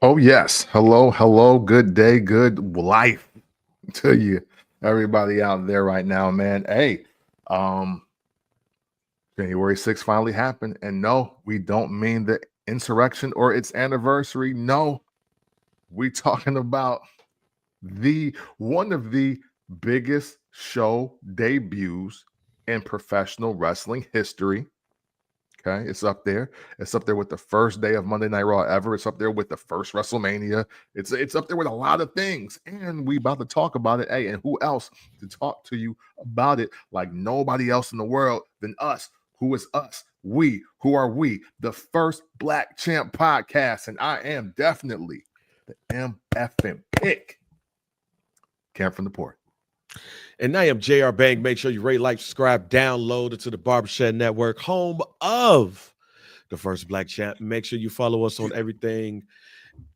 Oh, yes. Hello, hello. Good day, good life to you, everybody out there right now, man. Hey, um, January 6th finally happened. And no, we don't mean the insurrection or its anniversary. No, we talking about the one of the biggest show debuts in professional wrestling history. Okay, it's up there. It's up there with the first day of Monday Night Raw ever. It's up there with the first WrestleMania. It's up there with a lot of things, and we about to talk about it. Hey, and who else to talk to you about it like nobody else in the world than us? Who is us? We. Who are we? The first Black Champ podcast, and I am definitely the MFM pick. Cam from the port. And I am JR Bank. Make sure you rate, like, subscribe, download it to the Barbershop Network, home of the first Black Champ. Make sure you follow us on everything: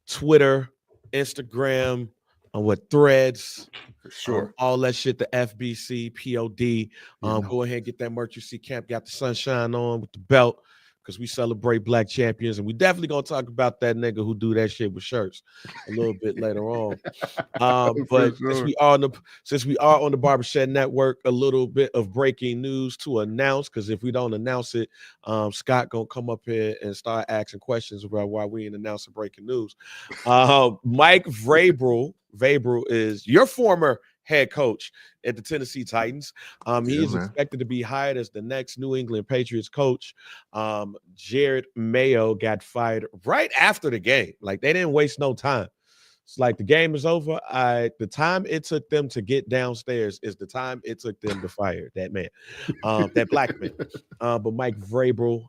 Twitter, Instagram, on Threads, For sure. all that shit, the FBC, POD. Go ahead and get that merch. You see Camp got the sunshine on with the belt because we celebrate Black champions, and we definitely gonna talk about that nigga who do that shit with shirts a little bit later on. But sure. since we are on the Barbershop Network, a little bit of breaking news to announce, because if we don't announce it, Scott gonna come up here and start asking questions about why we ain't announcing breaking news. Mike Vrabel is your former head coach at the Tennessee Titans. He is expected to be hired as the next New England Patriots coach. Jared Mayo got fired right after the game. Like, they didn't waste no time. It's like the game is over. The time it took them to get downstairs is the time it took them to fire that man, that black man. But Mike Vrabel,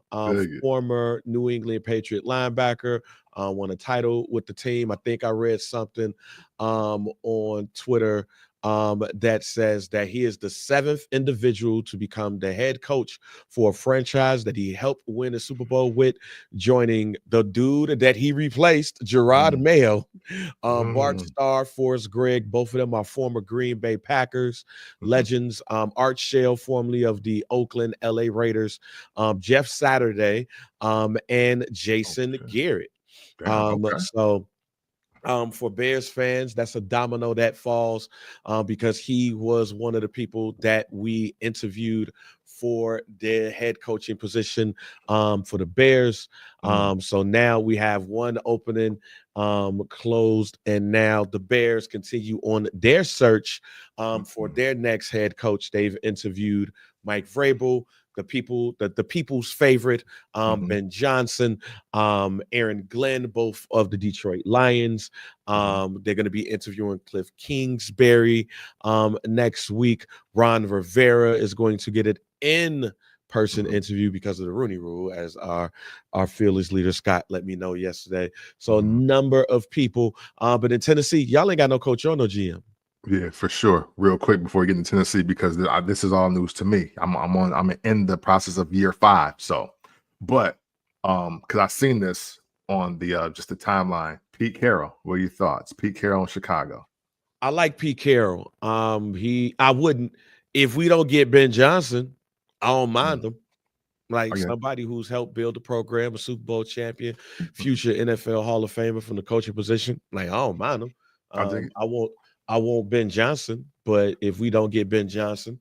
former New England Patriot linebacker, won a title with the team. I think I read something on Twitter that says that he is the 7th individual to become the head coach for a franchise that he helped win a Super Bowl with, joining the dude that he replaced, Gerard Mayo, Bart Starr, Forrest Gregg. Both of them are former Green Bay Packers legends. Art Shell, formerly of the Oakland LA Raiders, Jeff Saturday, and Jason Garrett. So for Bears fans, that's a domino that falls because he was one of the people that we interviewed for their head coaching position for the Bears. So now we have one opening closed, and now the Bears continue on their search for their next head coach. They've interviewed Mike Vrabel, the people's favorite, Ben Johnson, Aaron Glenn, both of the Detroit Lions. They're going to be interviewing Cliff Kingsbury next week. Ron Rivera is going to get an in-person interview because of the Rooney Rule, as our fearless leader Scott let me know yesterday. So a number of people, but in Tennessee, y'all ain't got no coach or no GM. Yeah, for sure. Real quick before we get into Tennessee, because this is all news to me. I'm in the process of year 5. So, but because I've seen this on the just the timeline. Pete Carroll, what are your thoughts? Pete Carroll in Chicago. I like Pete Carroll. I wouldn't, if we don't get Ben Johnson, I don't mind him. Like somebody who's helped build the program, a Super Bowl champion, future NFL Hall of Famer from the coaching position. Like, I don't mind him. I want Ben Johnson, but if we don't get Ben Johnson,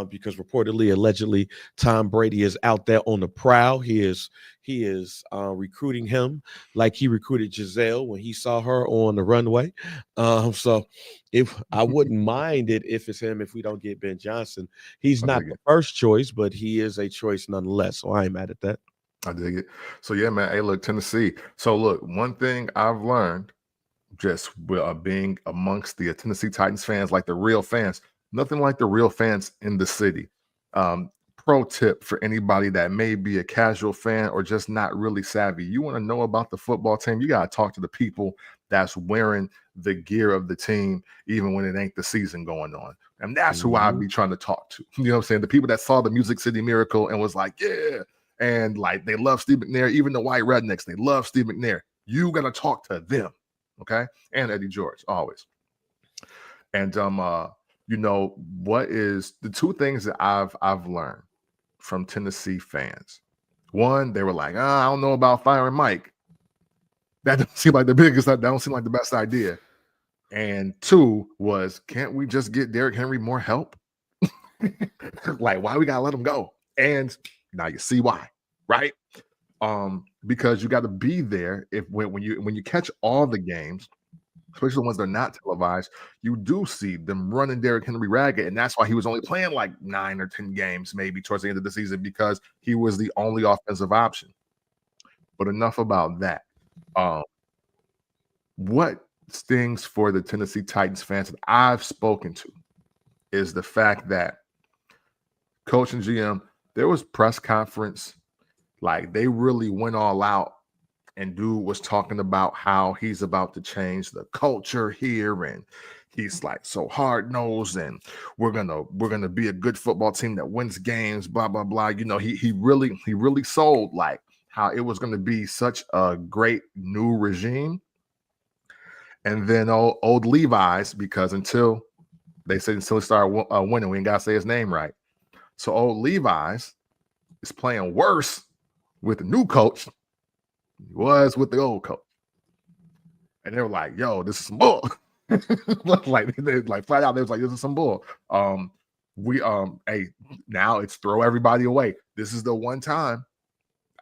because reportedly, allegedly, Tom Brady is out there on the prowl. He is recruiting him like he recruited Giselle when he saw her on the runway. So if I wouldn't mind it if it's him, if we don't get Ben Johnson. He's not the first choice, but he is a choice nonetheless. So I ain't mad at that. I dig it. So yeah, man. Hey, look, Tennessee. So look, one thing I've learned just being amongst the Tennessee Titans fans, like the real fans, nothing like the real fans in the city. Pro tip for anybody that may be a casual fan or just not really savvy. You want to know about the football team, you got to talk to the people that's wearing the gear of the team, even when it ain't the season going on. And that's who I'd be trying to talk to. You know what I'm saying? The people that saw the Music City Miracle and was like, yeah. And like, they love Steve McNair, even the white rednecks, they love Steve McNair. You got to talk to them. Okay. And Eddie George, always. And you know, what is the two things that I've learned from Tennessee fans? One, they were like, I don't know about firing Mike. That don't seem like the biggest. That don't seem like the best idea. And 2 was, can't we just get Derrick Henry more help? Like, why we gotta let him go? And now you see why, right? Because you got to be there if when you catch all the games, especially the ones that are not televised, you do see them running Derrick Henry ragged, and that's why he was only playing like 9 or 10 games maybe towards the end of the season, because he was the only offensive option. But enough about that. What stings for the Tennessee Titans fans that I've spoken to is the fact that coach and GM, there was press conference, like they really went all out, and dude was talking about how he's about to change the culture here, and he's like so hard-nosed, and we're gonna be a good football team that wins games, blah blah blah. You know, he really sold like how it was gonna be such a great new regime. And then old Levi's, because until he started winning, we ain't gotta say his name right. So old Levi's is playing worse with the new coach than he was with the old coach. And they were like, yo, this is some bull. like flat out, they was like, this is some bull. Hey, now it's throw everybody away. This is the one time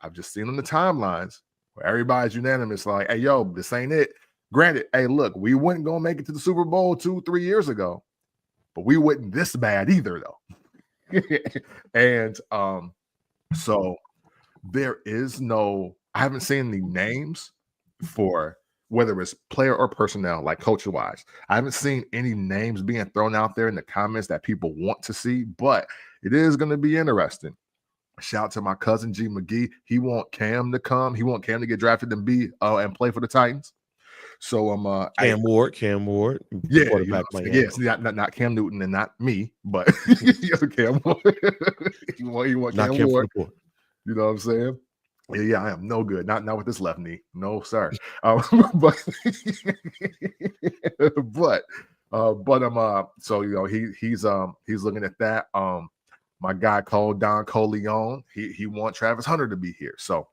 I've just seen on the timelines where everybody's unanimous, like, hey, yo, this ain't it. Granted, hey, look, we wouldn't go make it to the Super Bowl 2-3 years ago, but we wouldn't this bad either, though. And so there is no, I haven't seen any names for whether it's player or personnel, like coach wise. I haven't seen any names being thrown out there in the comments that people want to see, but it is going to be interesting. Shout out to my cousin G McGee. He want Cam to come. He want Cam to get drafted and be and play for the Titans. So Cam Ward, yeah, yes, not Cam Newton and not me, but Cam Ward. you want not Cam Ward. You know what I'm saying? Yeah, I am no good. Not with this left knee. No, sir. But so you know, he's looking at that. My guy called Don Coleon. He want Travis Hunter to be here. So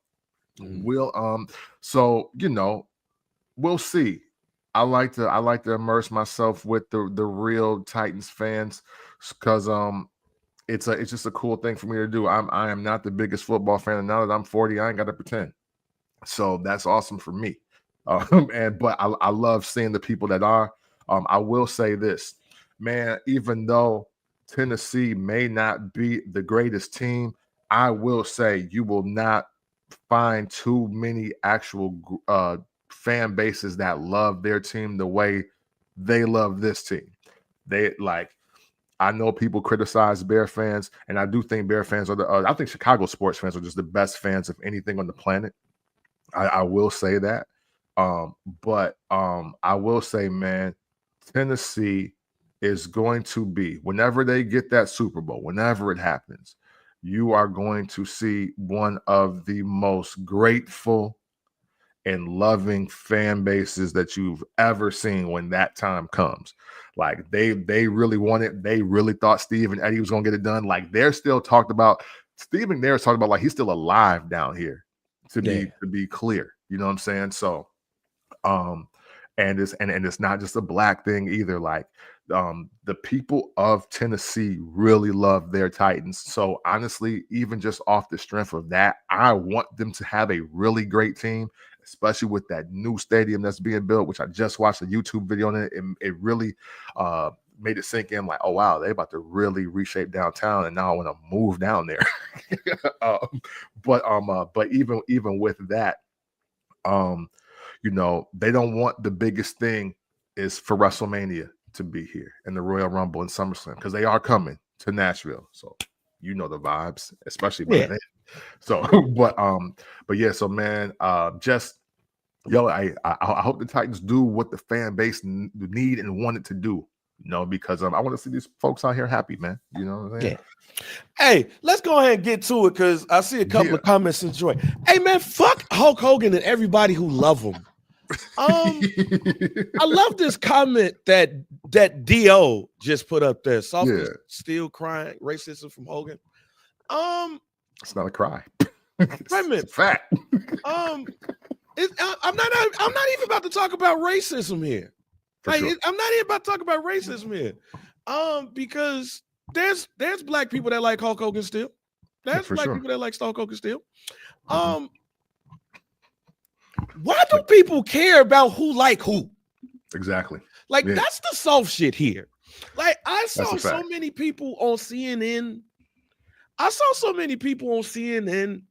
so you know, we'll see. I like to immerse myself with the real Titans fans, because it's just a cool thing for me to do. I am not the biggest football fan, and now that I'm 40, I ain't got to pretend. So that's awesome for me. But I love seeing the people that are. I will say this, man, even though Tennessee may not be the greatest team, I will say you will not find too many actual fan bases that love their team the way they love this team. They like, I know people criticize Bear fans, and I do think Bear fans are I think Chicago sports fans are just the best fans of anything on the planet. I will say that. But I will say, man, Tennessee is going to be, whenever they get that Super Bowl, whenever it happens, you are going to see one of the most grateful and loving fan bases that you've ever seen when that time comes. Like they really wanted, they really thought Steve and Eddie was gonna get it done. Like they're still talked about, Steve McNair's talking about like he's still alive down here, to be clear. You know what I'm saying? So and it's not just a black thing either. Like the people of Tennessee really love their Titans. So honestly, even just off the strength of that, I want them to have a really great team, especially with that new stadium that's being built, which I just watched a YouTube video on it. It really made it sink in, like, oh wow, they're about to really reshape downtown, and now I want to move down there. But even with that, you know, they don't want the biggest thing is for WrestleMania to be here and the Royal Rumble and SummerSlam, because they are coming to Nashville. So you know the vibes, especially by then. So, but yeah, so man, just yo, I hope the Titans do what the fan base need and want it to do, you know, because I want to see these folks out here happy, man. You know what I'm saying? Yeah. Hey, let's go ahead and get to it, because I see a couple of comments enjoy. Hey man, fuck Hulk Hogan and everybody who love him. I love this comment that Do just put up there. Softly still crying racism from Hogan. It's not a cry. It's a fact. I'm not even about to talk about racism here. For sure. I'm not even about to talk about racism here. Because there's black people that like Hulk Hogan still. There's for black sure. people that like Hulk Hogan still. Mhm. Why do people care about who like who? Exactly. Like, Yeah. that's the soft shit here. Like, I saw That's a so fact. many people on CNN. I saw so many people on CNN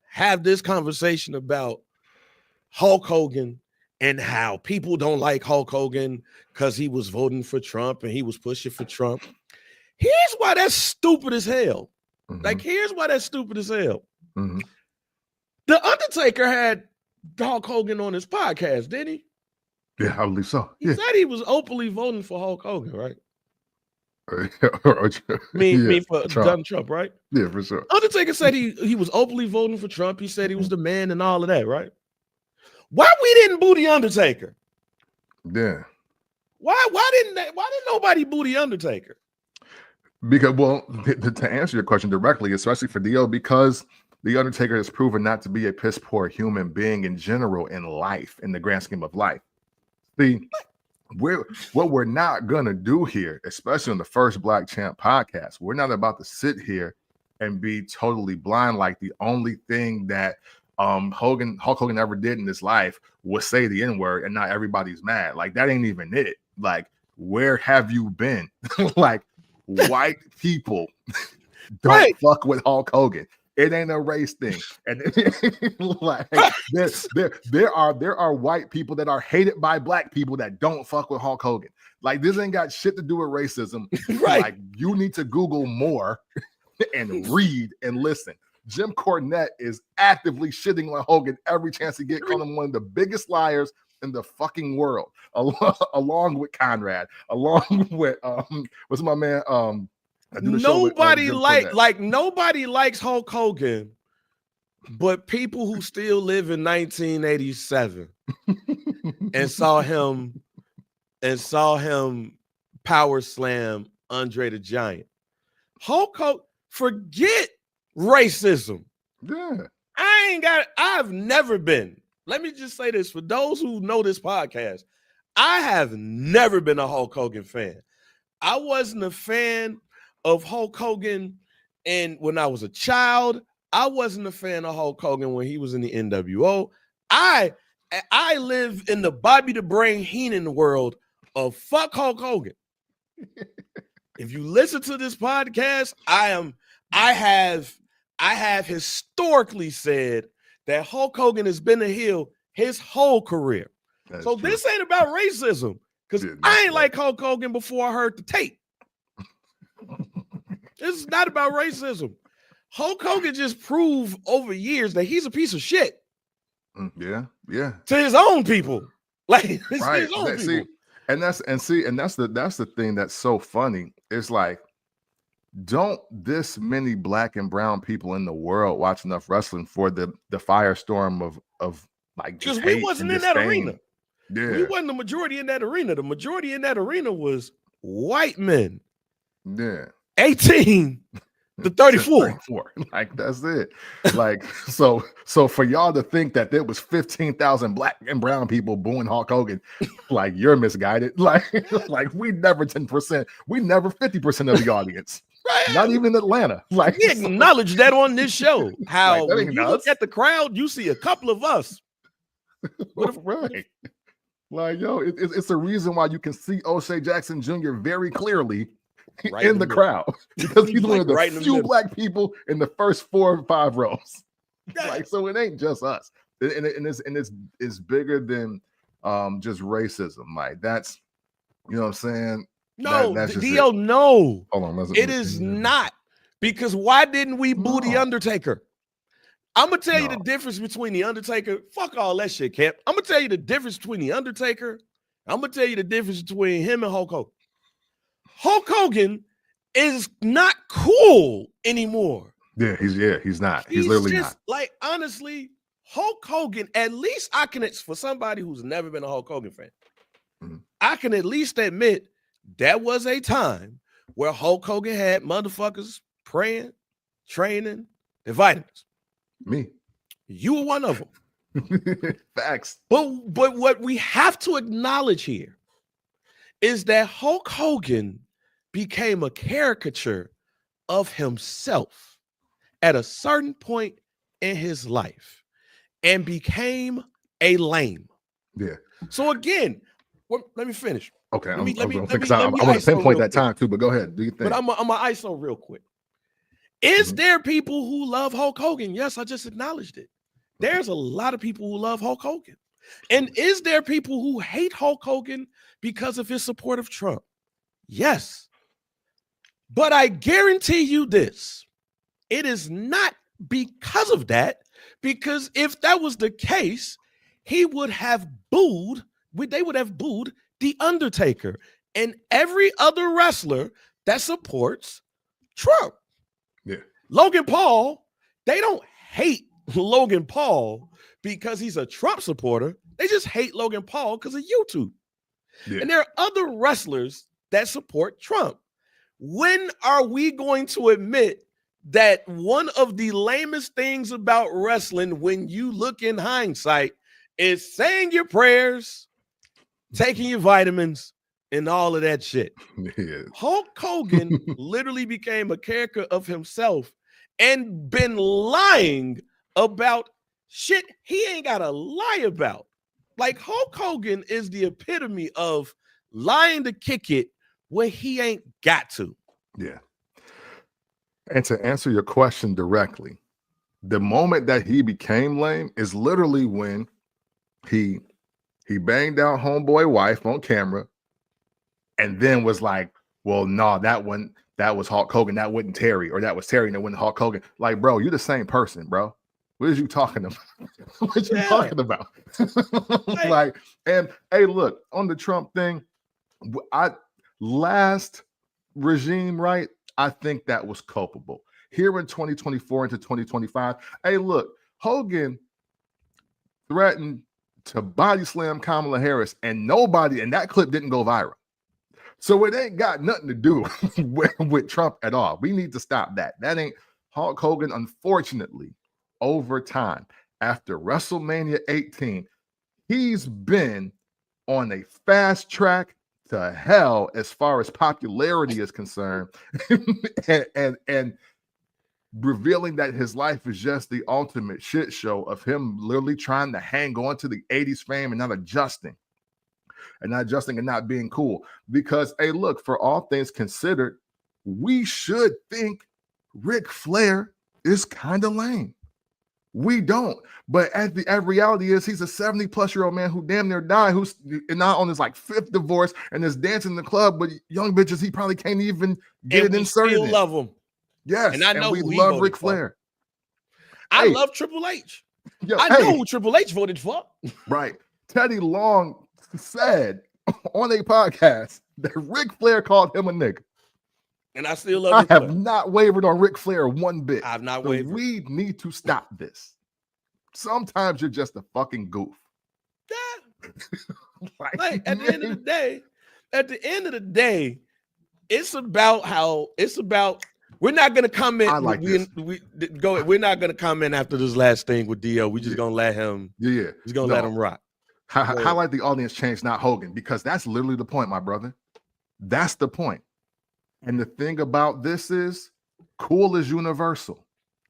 have this conversation about Hulk Hogan and how people don't like Hulk Hogan because he was voting for Trump and he was pushing for Trump. Here's why that's stupid as hell. Like, here's why that's stupid as hell. Mhm. The Undertaker had Hulk Hogan on his podcast, didn't he? Yeah, I believe so. He said he was openly voting for Hulk Hogan, right? Me for Donald Trump, right? Yeah, for sure. Undertaker said he was openly voting for Trump. He said he was the man and all of that, right? Why we didn't boo the Undertaker? Yeah. Why didn't nobody boo the Undertaker? Because, well, to answer your question directly, especially for Dio, because the Undertaker has proven not to be a piss poor human being in general in life, in the grand scheme of life. See, what we're not gonna do here, especially on the First Black Champ podcast, we're not about to sit here and be totally blind. Like, the only thing that Hulk Hogan ever did in his life was say the N-word, and not everybody's mad. Like, that ain't even it. Like, where have you been? Like, white people don't fuck with Hulk Hogan. It ain't a race thing. And like, there are white people that are hated by black people that don't fuck with Hulk Hogan. Like, this ain't got shit to do with racism. Right. Like, you need to Google more and read and listen. Jim Cornette is actively shitting on Hogan every chance he gets, calling him one of the biggest liars in the fucking world, along with Conrad, along with what's my man? Nobody nobody likes Hulk Hogan, but people who still live in 1987 and saw him power slam Andre the Giant. Hulk Hogan, forget racism. Yeah. I've never been. Let me just say this for those who know this podcast. I have never been a Hulk Hogan fan. I wasn't a fan of Hulk Hogan, and when I was a child, I wasn't a fan of Hulk Hogan when he was in the NWO. I live in the Bobby the Brain Heenan world of fuck Hulk Hogan. If you listen to this podcast, I have historically said that Hulk Hogan has been a heel his whole career. That's so true. This ain't about racism, because I ain't like Hulk Hogan before I heard the tape. This is not about racism. Hulk Hogan just proved over years that he's a piece of shit. Yeah. To his own people. Like, right. His own people. That's the thing that's so funny. It's like, don't this many black and brown people in the world watch enough wrestling for the firestorm of like, because we wasn't in that arena. Yeah, we wasn't the majority in that arena. The majority in that arena was white men. Yeah, 18 to 34. Like, that's it. Like, so for y'all to think that there was 15,000 black and brown people booing Hulk Hogan, like, you're misguided. Like we never 10%. We never 50% of the audience. Right. Not even in Atlanta. Like, we acknowledge that on this show. How like, when you look at the crowd, you see a couple of us. Right. Like, yo, it's a reason why you can see O'Shea Jackson Jr. very clearly in the crowd, because he's one of the few black people in the first 4 or 5 rows. Like, so it ain't just us, and it's bigger than just racism. Like, that's, you know what I'm saying? No, that's Dio, no. Hold on, it is not. Because why didn't we boo the Undertaker? I'm gonna tell you the difference between the Undertaker. Fuck all that shit, Cap. I'm gonna tell you the difference between the Undertaker. I'm gonna tell you the difference between him and Hulk Hogan. Hulk Hogan is not cool anymore. Yeah, he's not. He's literally not. Like, honestly, Hulk Hogan, at least I can, for somebody who's never been a Hulk Hogan fan, I can at least admit that was a time where Hulk Hogan had motherfuckers praying, training, and vitamins. Me. You were one of them. Facts. But what we have to acknowledge here is that Hulk Hogan became a caricature of himself at a certain point in his life and became a lame. Yeah. So again, let me finish. Okay. Let me I want to ISO pinpoint real that quick. time too, but go ahead. Do you think? But I'm a ISO real quick. Is there people who love Hulk Hogan? Yes, I just acknowledged it. There's a lot of people who love Hulk Hogan. And is there people who hate Hulk Hogan because of his support of Trump? Yes. But I guarantee you this, it is not because of that, because if that was the case, he would have booed, they would have booed The Undertaker and every other wrestler that supports Trump. Yeah. Logan Paul, they don't hate Logan Paul because he's a Trump supporter. They just hate Logan Paul because of YouTube. Yeah. And there are other wrestlers that support Trump. When are we going to admit that one of the lamest things about wrestling, when you look in hindsight, is saying your prayers, taking your vitamins, and all of that shit? Yeah. Hulk Hogan literally became a character of himself and been lying about shit he ain't got to lie about. Like, Hulk Hogan is the epitome of lying to kick it when he ain't got to. Yeah. And to answer your question directly, the moment that he became lame is literally when he banged out homeboy wife on camera and then was like, well, no, that was Hulk Hogan. That wasn't Terry, or that was Terry and it wasn't Hulk Hogan. Like, bro, you're the same person, bro. What are you talking about? What you talking about? Like, and hey, look, on the Trump thing, last regime, right? I think that was culpable. Here in 2024 into 2025, hey, look, Hogan threatened to body slam Kamala Harris, and that clip didn't go viral. So it ain't got nothing to do with Trump at all. We need to stop that. That ain't Hulk Hogan. Unfortunately, over time, after WrestleMania 18, he's been on a fast track to hell as far as popularity is concerned, and revealing that his life is just the ultimate shit show of him literally trying to hang on to the 80s fame and not adjusting and not being cool. Because, hey, look, for all things considered, we should think Ric Flair is kind of lame. We don't. But the reality is he's a 70-plus-year-old man who damn near died, who's now on his like 5th divorce and is dancing in the club with young bitches he probably can't even get it inserted in. We still love him. Yes, and I know we who love Ric Flair. I love Triple H. I know who Triple H voted for. Right. Teddy Long said on a podcast that Ric Flair called him a nigga. And I still love I have not wavered on Ric Flair one bit. I've not wavered. We need to stop this. Sometimes you're just a fucking goof. Yeah. Like at the end of the day, it's about we're not gonna comment. I like this. We're not gonna comment after this last thing with DL. We're just gonna let him. Yeah. Just gonna let him rock. Highlight the audience change, not Hogan, because that's literally the point, my brother. That's the point. And the thing about this is, cool is universal.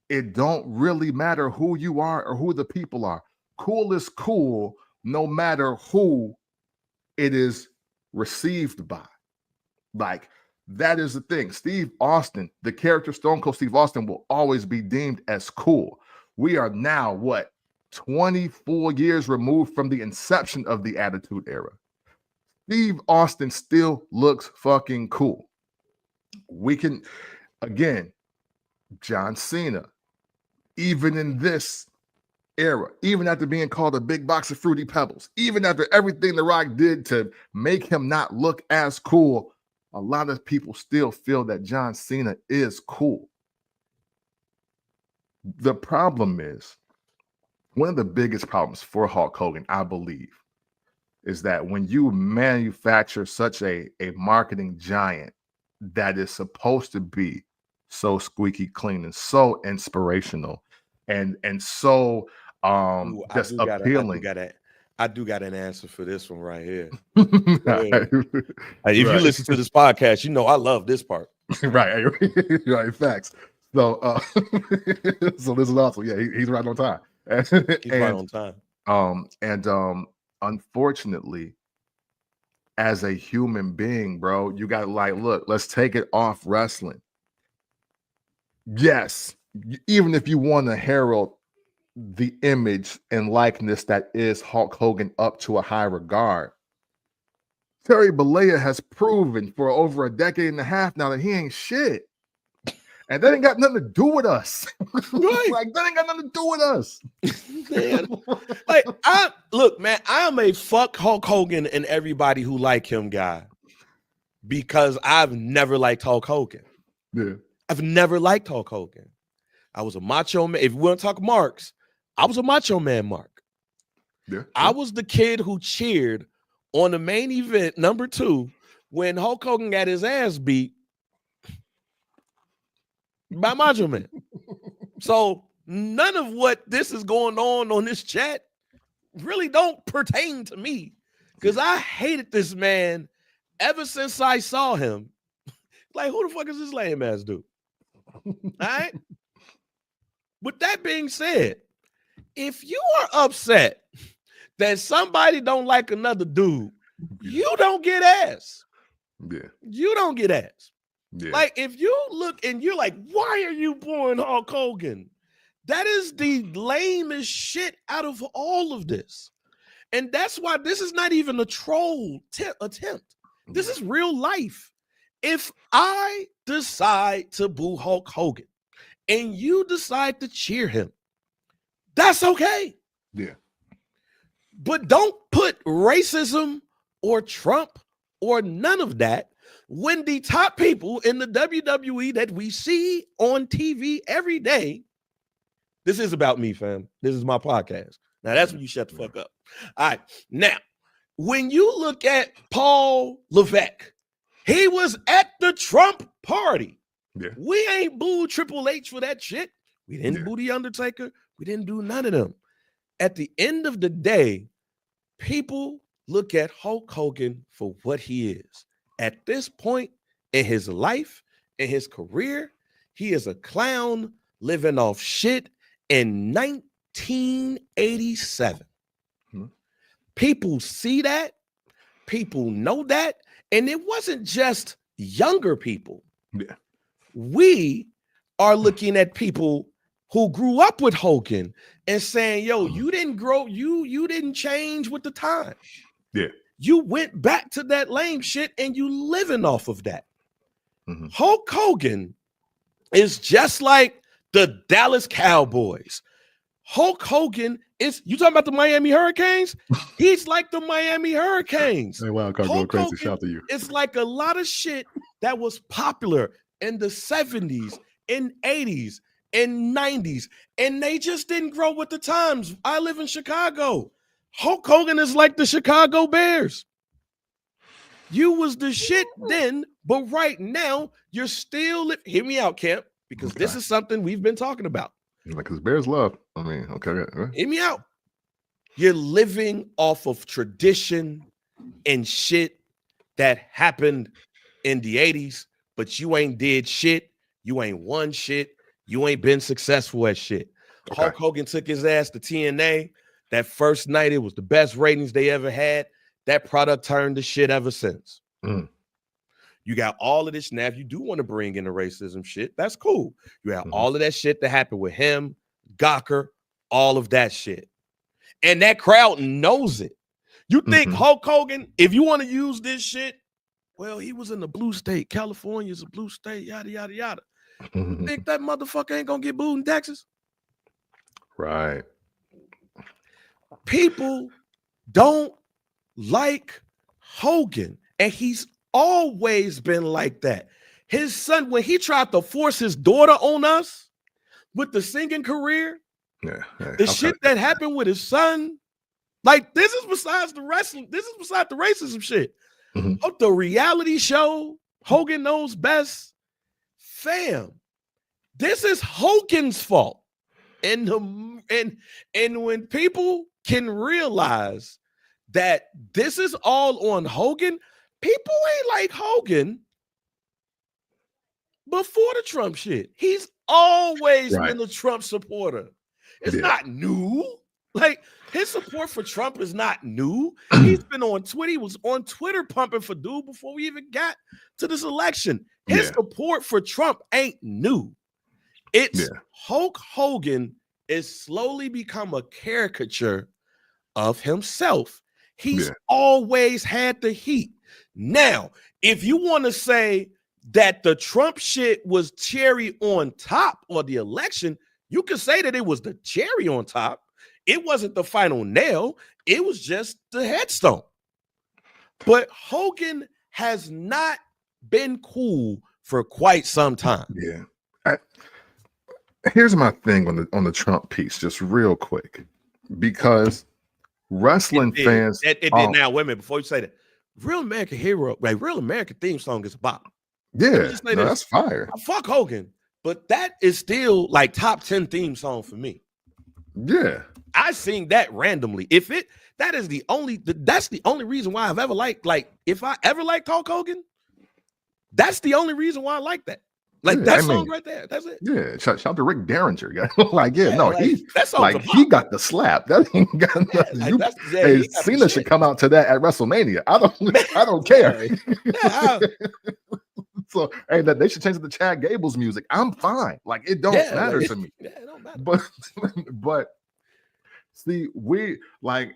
It don't really matter who you are or who the people are. Cool is cool no matter who it is received by. Like, that is the thing. Steve Austin, the character Stone Cold Steve Austin, will always be deemed as cool. We are now, 24 years removed from the inception of the Attitude Era. Steve Austin still looks fucking cool. We can, again, John Cena, even in this era, even after being called a big box of Fruity Pebbles, even after everything The Rock did to make him not look as cool, a lot of people still feel that John Cena is cool. The problem is, one of the biggest problems for Hulk Hogan, I believe, is that when you manufacture such a marketing giant that is supposed to be so squeaky clean and so inspirational and so Ooh, just appealing. I do got an answer for this one right here. Right. If you listen to this podcast, you know I love this part. Right. Right. Facts. So so this is awesome. Yeah, he's right on time. He's right on time. Unfortunately, as a human being, bro, you got to like, look, let's take it off wrestling. Yes, even if you want to herald the image and likeness that is Hulk Hogan up to a high regard, Terry Bollea has proven for over a decade and a half now that he ain't shit. And that ain't got nothing to do with us. Right. Like, that ain't got nothing to do with us. Man, like, man, I'm a fuck Hulk Hogan and everybody who like him guy, because I've never liked Hulk Hogan. Yeah. I've never liked Hulk Hogan. I was a macho man. If we want to talk marks, I was a macho man mark. Yeah. I was the kid who cheered on the main event, number 2, when Hulk Hogan got his ass beat by Macho Man. So none of what this is going on this chat really don't pertain to me, because I hated this man ever since I saw him. Like, who the fuck is this lame ass dude? All right. With that being said, if you are upset that somebody don't like another dude, you don't get ass. Yeah. You don't get ass. Yeah. Like, if you look and you're like, why are you booing Hulk Hogan? That is the lamest shit out of all of this. And that's why this is not even a troll attempt. This is real life. If I decide to boo Hulk Hogan and you decide to cheer him, that's okay. Yeah. But don't put racism or Trump or none of that when the top people in the WWE that we see on TV every day. This is about me, fam. This is my podcast. Now, that's when you shut the fuck up. All right. Now, when you look at Paul Levesque, he was at the Trump party. Yeah. We ain't booed Triple H for that shit. We didn't boo The Undertaker. We didn't do none of them. At the end of the day, people look at Hulk Hogan for what he is. At this point in his life, in his career, he is a clown living off shit in 1987. People see that. People know that. And it wasn't just younger people. Yeah. We are looking at people who grew up with Hogan and saying, yo, you didn't grow, you didn't change with the time. Yeah. You went back to that lame shit and you living off of that. Hulk Hogan is just like the Dallas Cowboys. Hulk Hogan is, you talking about the Miami Hurricanes? He's like the Miami Hurricanes. Hey, wow, go crazy. Shout to you. It's like a lot of shit that was popular in the 70s, in 80s, in 90s, and they just didn't grow with the times. I live in Chicago. Hulk Hogan is like the Chicago Bears. You was the shit then, but right now you're still hear me out, Camp, because this is something we've been talking about. Because Bears love. I mean, okay. Right. Hear me out. You're living off of tradition and shit that happened in the 80s, but you ain't did shit. You ain't won shit. You ain't been successful at shit. Okay. Hulk Hogan took his ass to TNA. That first night, it was the best ratings they ever had. That product turned to shit ever since. You got all of this. Now, if you do want to bring in the racism shit, that's cool. You have all of that shit that happened with him, Gawker, all of that shit. And that crowd knows it. You think Hulk Hogan, if you want to use this shit, well, he was in the blue state. California's a blue state, yada, yada, yada. You think that motherfucker ain't going to get booed in Texas? Right. People don't like Hogan, and he's always been like that. His son, when he tried to force his daughter on us with the singing career, the shit that happened with his son, like, this is besides the wrestling, this is besides the racism shit. The reality show, Hogan Knows Best, fam, this is Hogan's fault. And when people can realize that this is all on Hogan, people ain't like Hogan before the Trump shit. He's always been a Trump supporter. It's not new. Like, his support for Trump is not new. He's been on Twitter. He was on Twitter pumping for dude before we even got to this election. His support for Trump ain't new. It's Hulk Hogan is slowly become a caricature of himself. He's always had the heat. Now, if you want to say that the Trump shit was cherry on top of the election, you can say that it was the cherry on top. It wasn't the final nail. It was just the headstone. But Hogan has not been cool for quite some time. Yeah. Here's my thing on the Trump piece, just real quick, because wrestling fans. It did now. Wait a minute, before you say that, Real American Hero, like Real American theme song is a bop. Yeah, that's fire. Fuck Hogan, but that is still like top 10 theme song for me. Yeah. I sing that randomly. That's the only reason why I've ever liked, like, if I ever liked Hulk Hogan, that's the only reason why I like that. Like, that song right there. That's it. Yeah. Shout out to Rick Derringer. He got the slap. That ain't got nothing. Cena should come out to that at WrestleMania. I don't care. So they should change it to Chad Gable's music. I'm fine. Like, it don't matter to me. Yeah, it don't matter. But see,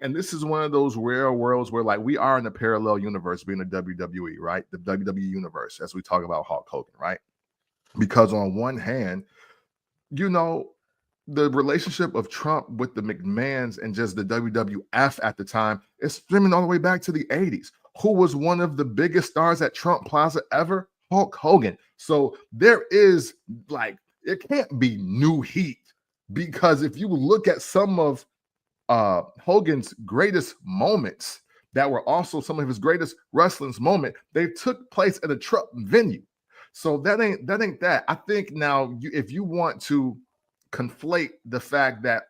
and this is one of those rare worlds where, like, we are in a parallel universe, being the WWE, right? The WWE universe, as we talk about Hulk Hogan, right? Because on one hand, the relationship of Trump with the McMahons and just the WWF at the time is stemming all the way back to the 80s. Who was one of the biggest stars at Trump Plaza ever? Hulk Hogan. So there is, like, it can't be new heat, because if you look at some of Hogan's greatest moments that were also some of his greatest wrestling moments, they took place at a Trump venue. So that ain't that. I think now, if you want to conflate the fact that,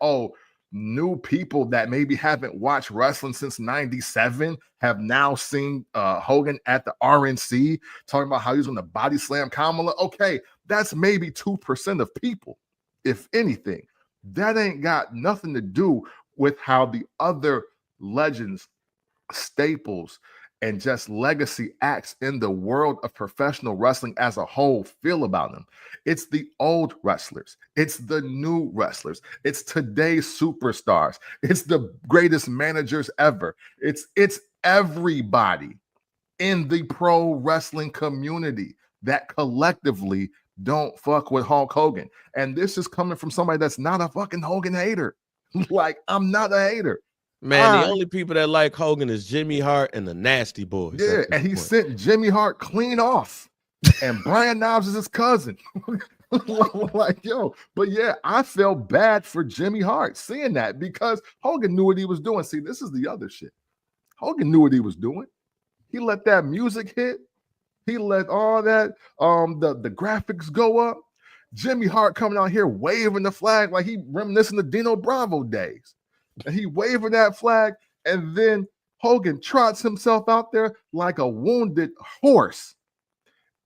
new people that maybe haven't watched wrestling since 97 have now seen Hogan at the RNC talking about how he was going to body slam Kamala. Okay, that's maybe 2% of people, if anything. That ain't got nothing to do with how the other legends, staples, and just legacy acts in the world of professional wrestling as a whole feel about them. It's the old wrestlers. It's the new wrestlers. It's today's superstars. It's the greatest managers ever. It's everybody in the pro wrestling community that collectively don't fuck with Hulk Hogan. And this is coming from somebody that's not a fucking Hogan hater. Like, I'm not a hater. Man, the only people that like Hogan is Jimmy Hart and the Nasty Boys. Yeah, and he sent Jimmy Hart clean off. And Brian Knobbs is his cousin. Like, but yeah, I felt bad for Jimmy Hart seeing that, because Hogan knew what he was doing. See, this is the other shit. Hogan knew what he was doing. He let that music hit. He let all that, the graphics go up. Jimmy Hart coming out here waving the flag like he reminiscing the Dino Bravo days. And he waving that flag, and then Hogan trots himself out there like a wounded horse,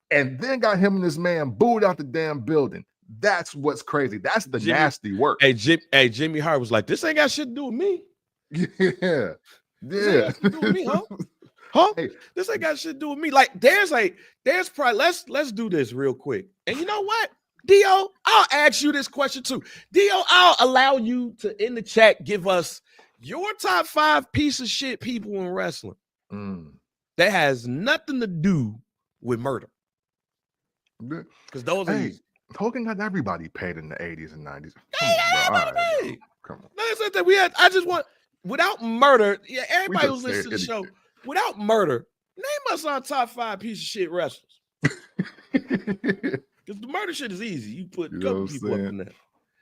and then got him and his man booed out the damn building. That's what's crazy. That's the nasty work. Jimmy Hart was like, "This ain't got shit to do with me." Yeah. This ain't got shit to do with me, huh? Hey. This ain't got shit to do with me. Like, there's probably, let's do this real quick. And you know what? Dio, I'll ask you this question too. Dio, I'll allow you to, in the chat, give us your top 5 piece of shit people in wrestling that has nothing to do with murder. Because those are easy. Hogan got everybody paid in the 80s and 90s. Come on. No, it's not that I just want, without murder, everybody who's listening to the show, without murder, name us our top 5 piece of shit wrestlers. Because the murder shit is easy. You put a couple people up in there.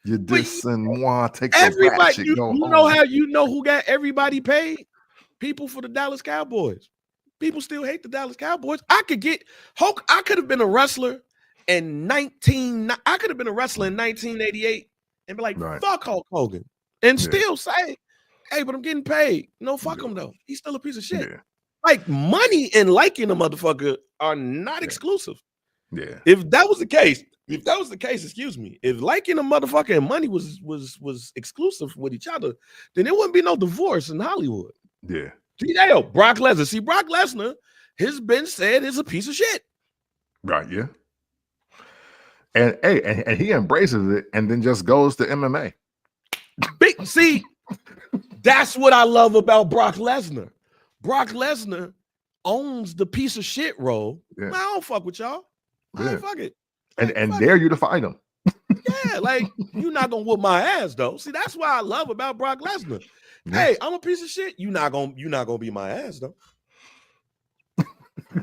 You dissing moi, take everybody. You know how who got everybody paid? People for the Dallas Cowboys. People still hate the Dallas Cowboys. I could have been a wrestler in 1988 and be like, Right. fuck Hulk Hogan, and Yeah. still say, hey, but I'm getting paid. No, fuck Yeah. him though. He's still a piece of shit. Yeah. Like money and liking a motherfucker are not Yeah. exclusive. Yeah. If that was the case, excuse me, if liking a motherfucker and money was exclusive with each other, then there wouldn't be no divorce in Hollywood. Yeah. Hell, Brock Lesnar. See, Brock Lesnar has been said is a piece of shit. Right. Yeah. And hey, and he embraces it and then just goes to MMA. See, that's what I love about Brock Lesnar. Brock Lesnar owns the piece of shit role. Yeah. Man, I don't fuck with y'all. Yeah. Fuck it. And dare you to fight him. Yeah, like you're not gonna whoop my ass though. See, that's what I love about Brock Lesnar. Yeah. Hey, I'm a piece of shit. You're not gonna be my ass though.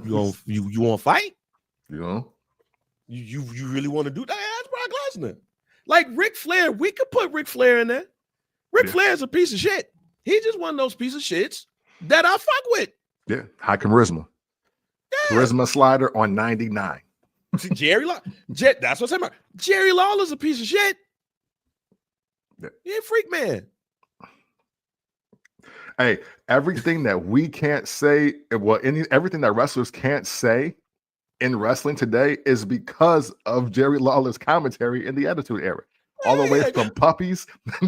You want to fight? You know? You really want to do that? That's Brock Lesnar. Like Ric Flair, we could put Ric Flair in there. Ric Flair is a piece of shit. He just one of those piece of shits that I fuck with. Yeah, high charisma. Yeah. Charisma slider on 99. See, Jerry Law, that's what I'm saying about. Jerry Lawler's a piece of shit. Yeah. He ain't freak man. Hey, everything that we can't say, well, everything that wrestlers can't say in wrestling today is because of Jerry Lawler's commentary in the Attitude Era. All the way from puppies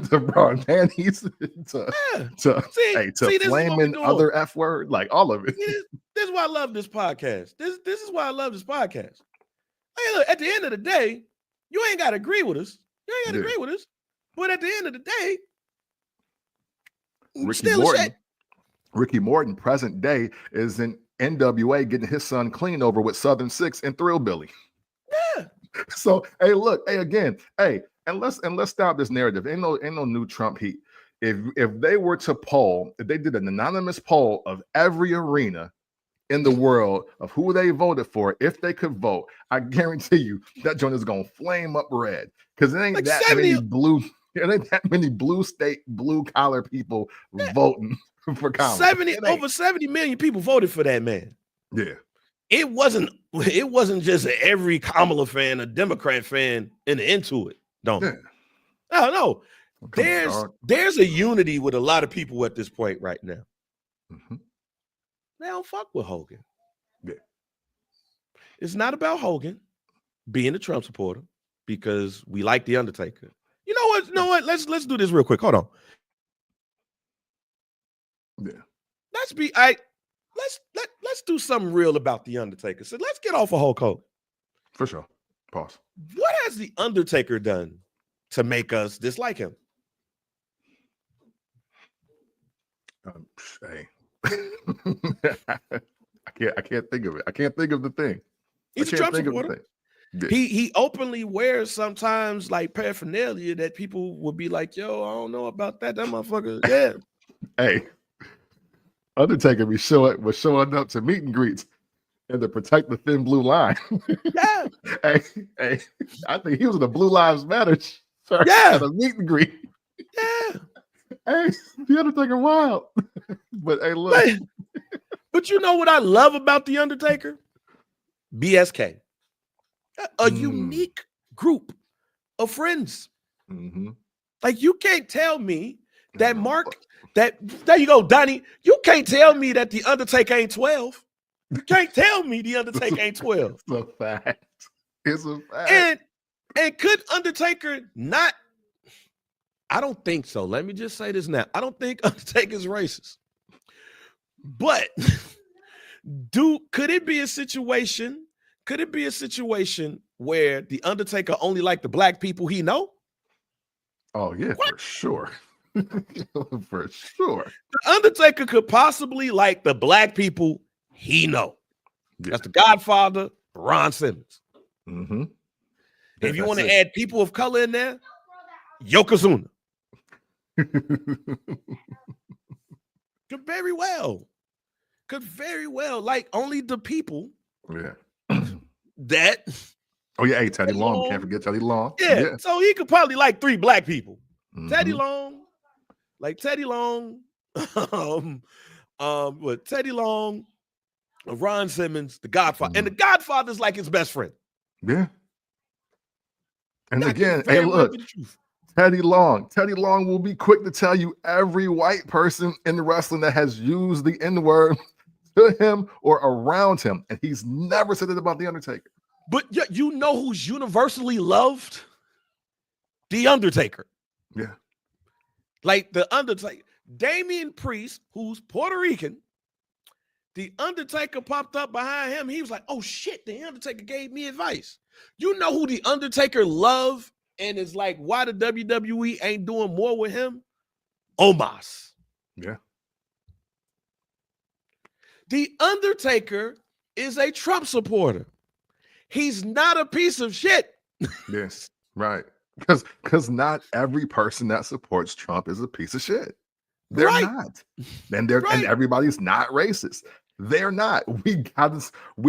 to bra and panties to flaming other F word, like all of it. This is why I love this podcast. This is why I love this podcast. Hey, look, at the end of the day, you ain't got to agree with us. You ain't got to agree with us. But at the end of the day, Ricky Morton, present day, is in NWA getting his son clean over with Southern Six and Thrillbilly. Yeah. So, hey, look, hey, again, hey, and let's stop this narrative. Ain't no new Trump heat. If they were to poll, if they did an anonymous poll of every arena in the world of who they voted for, if they could vote, I guarantee you that joint is gonna flame up red because it ain't like that many blue. It ain't that many blue collar people voting for Kamala. Over 70 million people voted for that man. Yeah. It wasn't just every Kamala fan, a Democrat fan, and into it. No. There's a unity with a lot of people at this point right now. Mm-hmm. They don't fuck with Hogan. Yeah. It's not about Hogan being a Trump supporter because we like The Undertaker. You know what? Let's do this real quick. Hold on. Yeah. Let's do something real about The Undertaker. So let's get off of Hulk Hogan. For sure. Pause. What has The Undertaker done to make us dislike him? Hey. I can't think of it. I can't think of the thing. He's a Trump supporter. Yeah. He openly wears sometimes like paraphernalia that people would be like, yo, I don't know about that. That motherfucker, yeah. Hey, Undertaker was showing up to meet and greets and to protect the thin blue line. Yeah. hey, I think he was in the Blue Lives Matter at a meet and greet. Yeah. Hey, The Undertaker wild. But hey, look. But you know what I love about The Undertaker? BSK. A unique group of friends. Mm-hmm. Like you can't tell me that there you go, Donnie. You can't tell me that The Undertaker ain't 12. You can't tell me The Undertaker ain't 12. It's a fact. It's a fact. And could Undertaker not? I don't think so. Let me just say this now. I don't think Undertaker's racist. But could it be a situation? Could it be a situation where The Undertaker only like the black people he know? Oh, yeah, for sure. For sure. The Undertaker could possibly like the black people he know. Yeah. That's the Godfather, Ron Simmons. Mm-hmm. If you want to add people of color in there, Yokozuna. Could very well. Like only the people. Yeah. That. Oh yeah, hey, Teddy Long. Can't forget Teddy Long. Yeah. So he could probably like 3 black people. Mm-hmm. Teddy Long. With Teddy Long, Ron Simmons, the Godfather, and the Godfather's like his best friend. Yeah. And again, hey, look, Teddy Long. Teddy Long will be quick to tell you every white person in wrestling that has used the N-word to him or around him, and he's never said it about The Undertaker. But you know who's universally loved? The Undertaker. Yeah. Like The Undertaker. Damian Priest, who's Puerto Rican, The Undertaker popped up behind him. He was like, oh shit, The Undertaker gave me advice. You know who The Undertaker loved and is like, why the WWE ain't doing more with him? Omos. Yeah. The Undertaker is a Trump supporter. He's not a piece of shit. Yes, right. Because not every person that supports Trump is a piece of shit. They're Right. not. And and everybody's not racist. They're not. We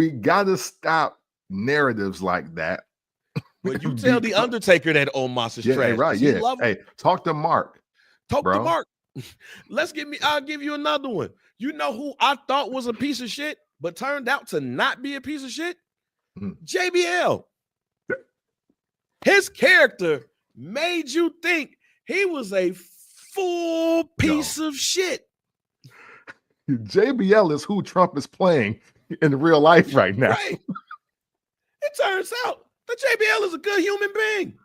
gotta stop narratives like that. When you tell The Undertaker that Omos is trash, right. Yeah. Hey, talk to Mark. Talk to Mark. I'll give you another one. You know who I thought was a piece of shit, but turned out to not be a piece of shit? JBL. His character made you think he was a full piece of shit. JBL is who Trump is playing in real life right now. Right. It turns out that JBL is a good human being.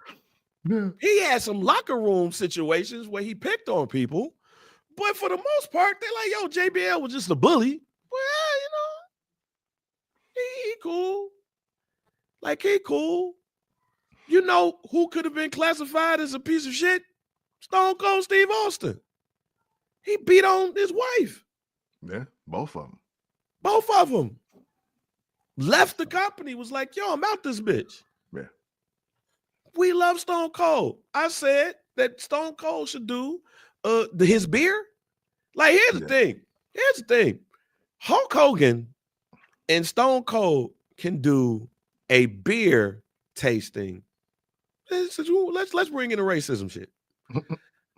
Yeah. He had some locker room situations where he picked on people, but for the most part, they're like, yo, JBL was just a bully. Well, you know, he cool. Like, he cool. You know who could have been classified as a piece of shit? Stone Cold Steve Austin. He beat on his wife. Yeah, both of them. Both of them. Left the company, was like, yo, I'm out this bitch. Yeah. We love Stone Cold. I said that Stone Cold should do his beer. Like, here's the thing. Here's the thing. Hulk Hogan and Stone Cold can do a beer tasting. Let's bring in the racism shit.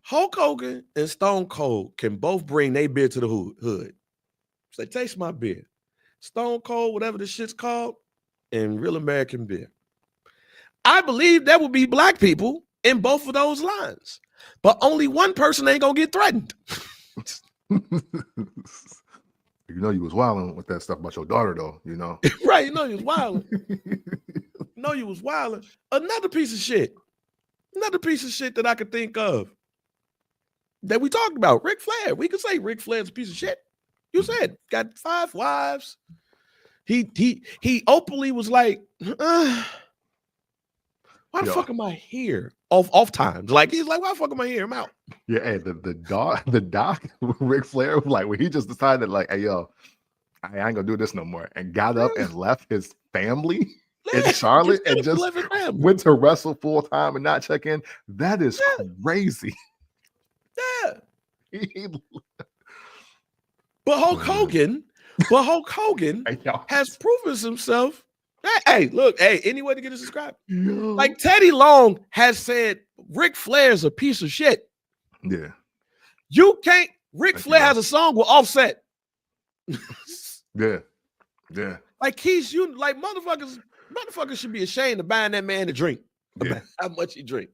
Hulk Hogan and Stone Cold can both bring their beer to the hood. Say, taste my beer. Stone Cold, whatever the shit's called, and Real American Beer. I believe there will be black people in both of those lines, but only one person ain't gonna get threatened. You know you was wilding with that stuff about your daughter, though. You know, right? You know you was wilding. You was wilding. Another piece of shit. Another piece of shit that I could think of that we talked about. Ric Flair. We could say Ric Flair's a piece of shit. You said got 5 wives. He openly was like, why the fuck am I here? Off times. Like, he's like, why the fuck am I here? I'm out. Yeah, hey, the doc, Ric Flair, like when he just decided, like, hey, yo, I ain't gonna do this no more, and got up and left his family in Charlotte and just went to wrestle full time and not check in. That is crazy. Yeah. But Hulk Hogan has proven himself. Hey, look, any way to get it subscribed? No. Like Teddy Long has said, Ric Flair's a piece of shit. Yeah. You can't. Ric Flair has a song with Offset. Yeah. Yeah. Like motherfuckers should be ashamed of buying that man a drink. Yeah. How much he drink.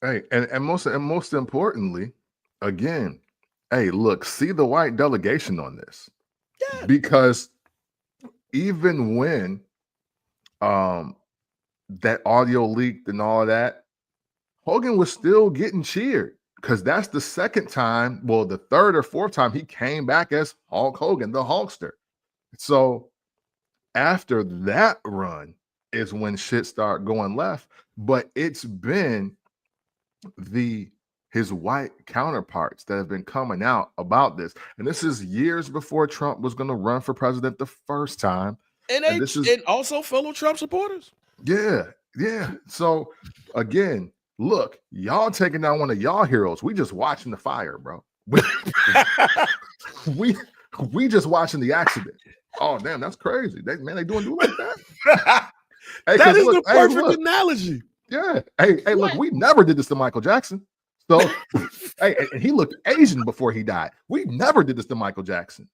Hey, and most importantly, again, hey, look, see the white delegation on this. Yeah. Because even when that audio leaked and all of that, Hogan was still getting cheered because that's the second time, well, the third or fourth time he came back as Hulk Hogan, the Hulkster. So after that run is when shit started going left. But it's been his white counterparts that have been coming out about this. And this is years before Trump was going to run for president the first time. And also fellow Trump supporters. Yeah, yeah. So again, look, y'all taking down one of y'all heroes. We just watching the fire, bro. We just watching the accident. Oh, damn, that's crazy. They do like that. Hey, that is the perfect analogy. Yeah. Hey, look, we never did this to Michael Jackson. So, hey, and he looked Asian before he died. We never did this to Michael Jackson.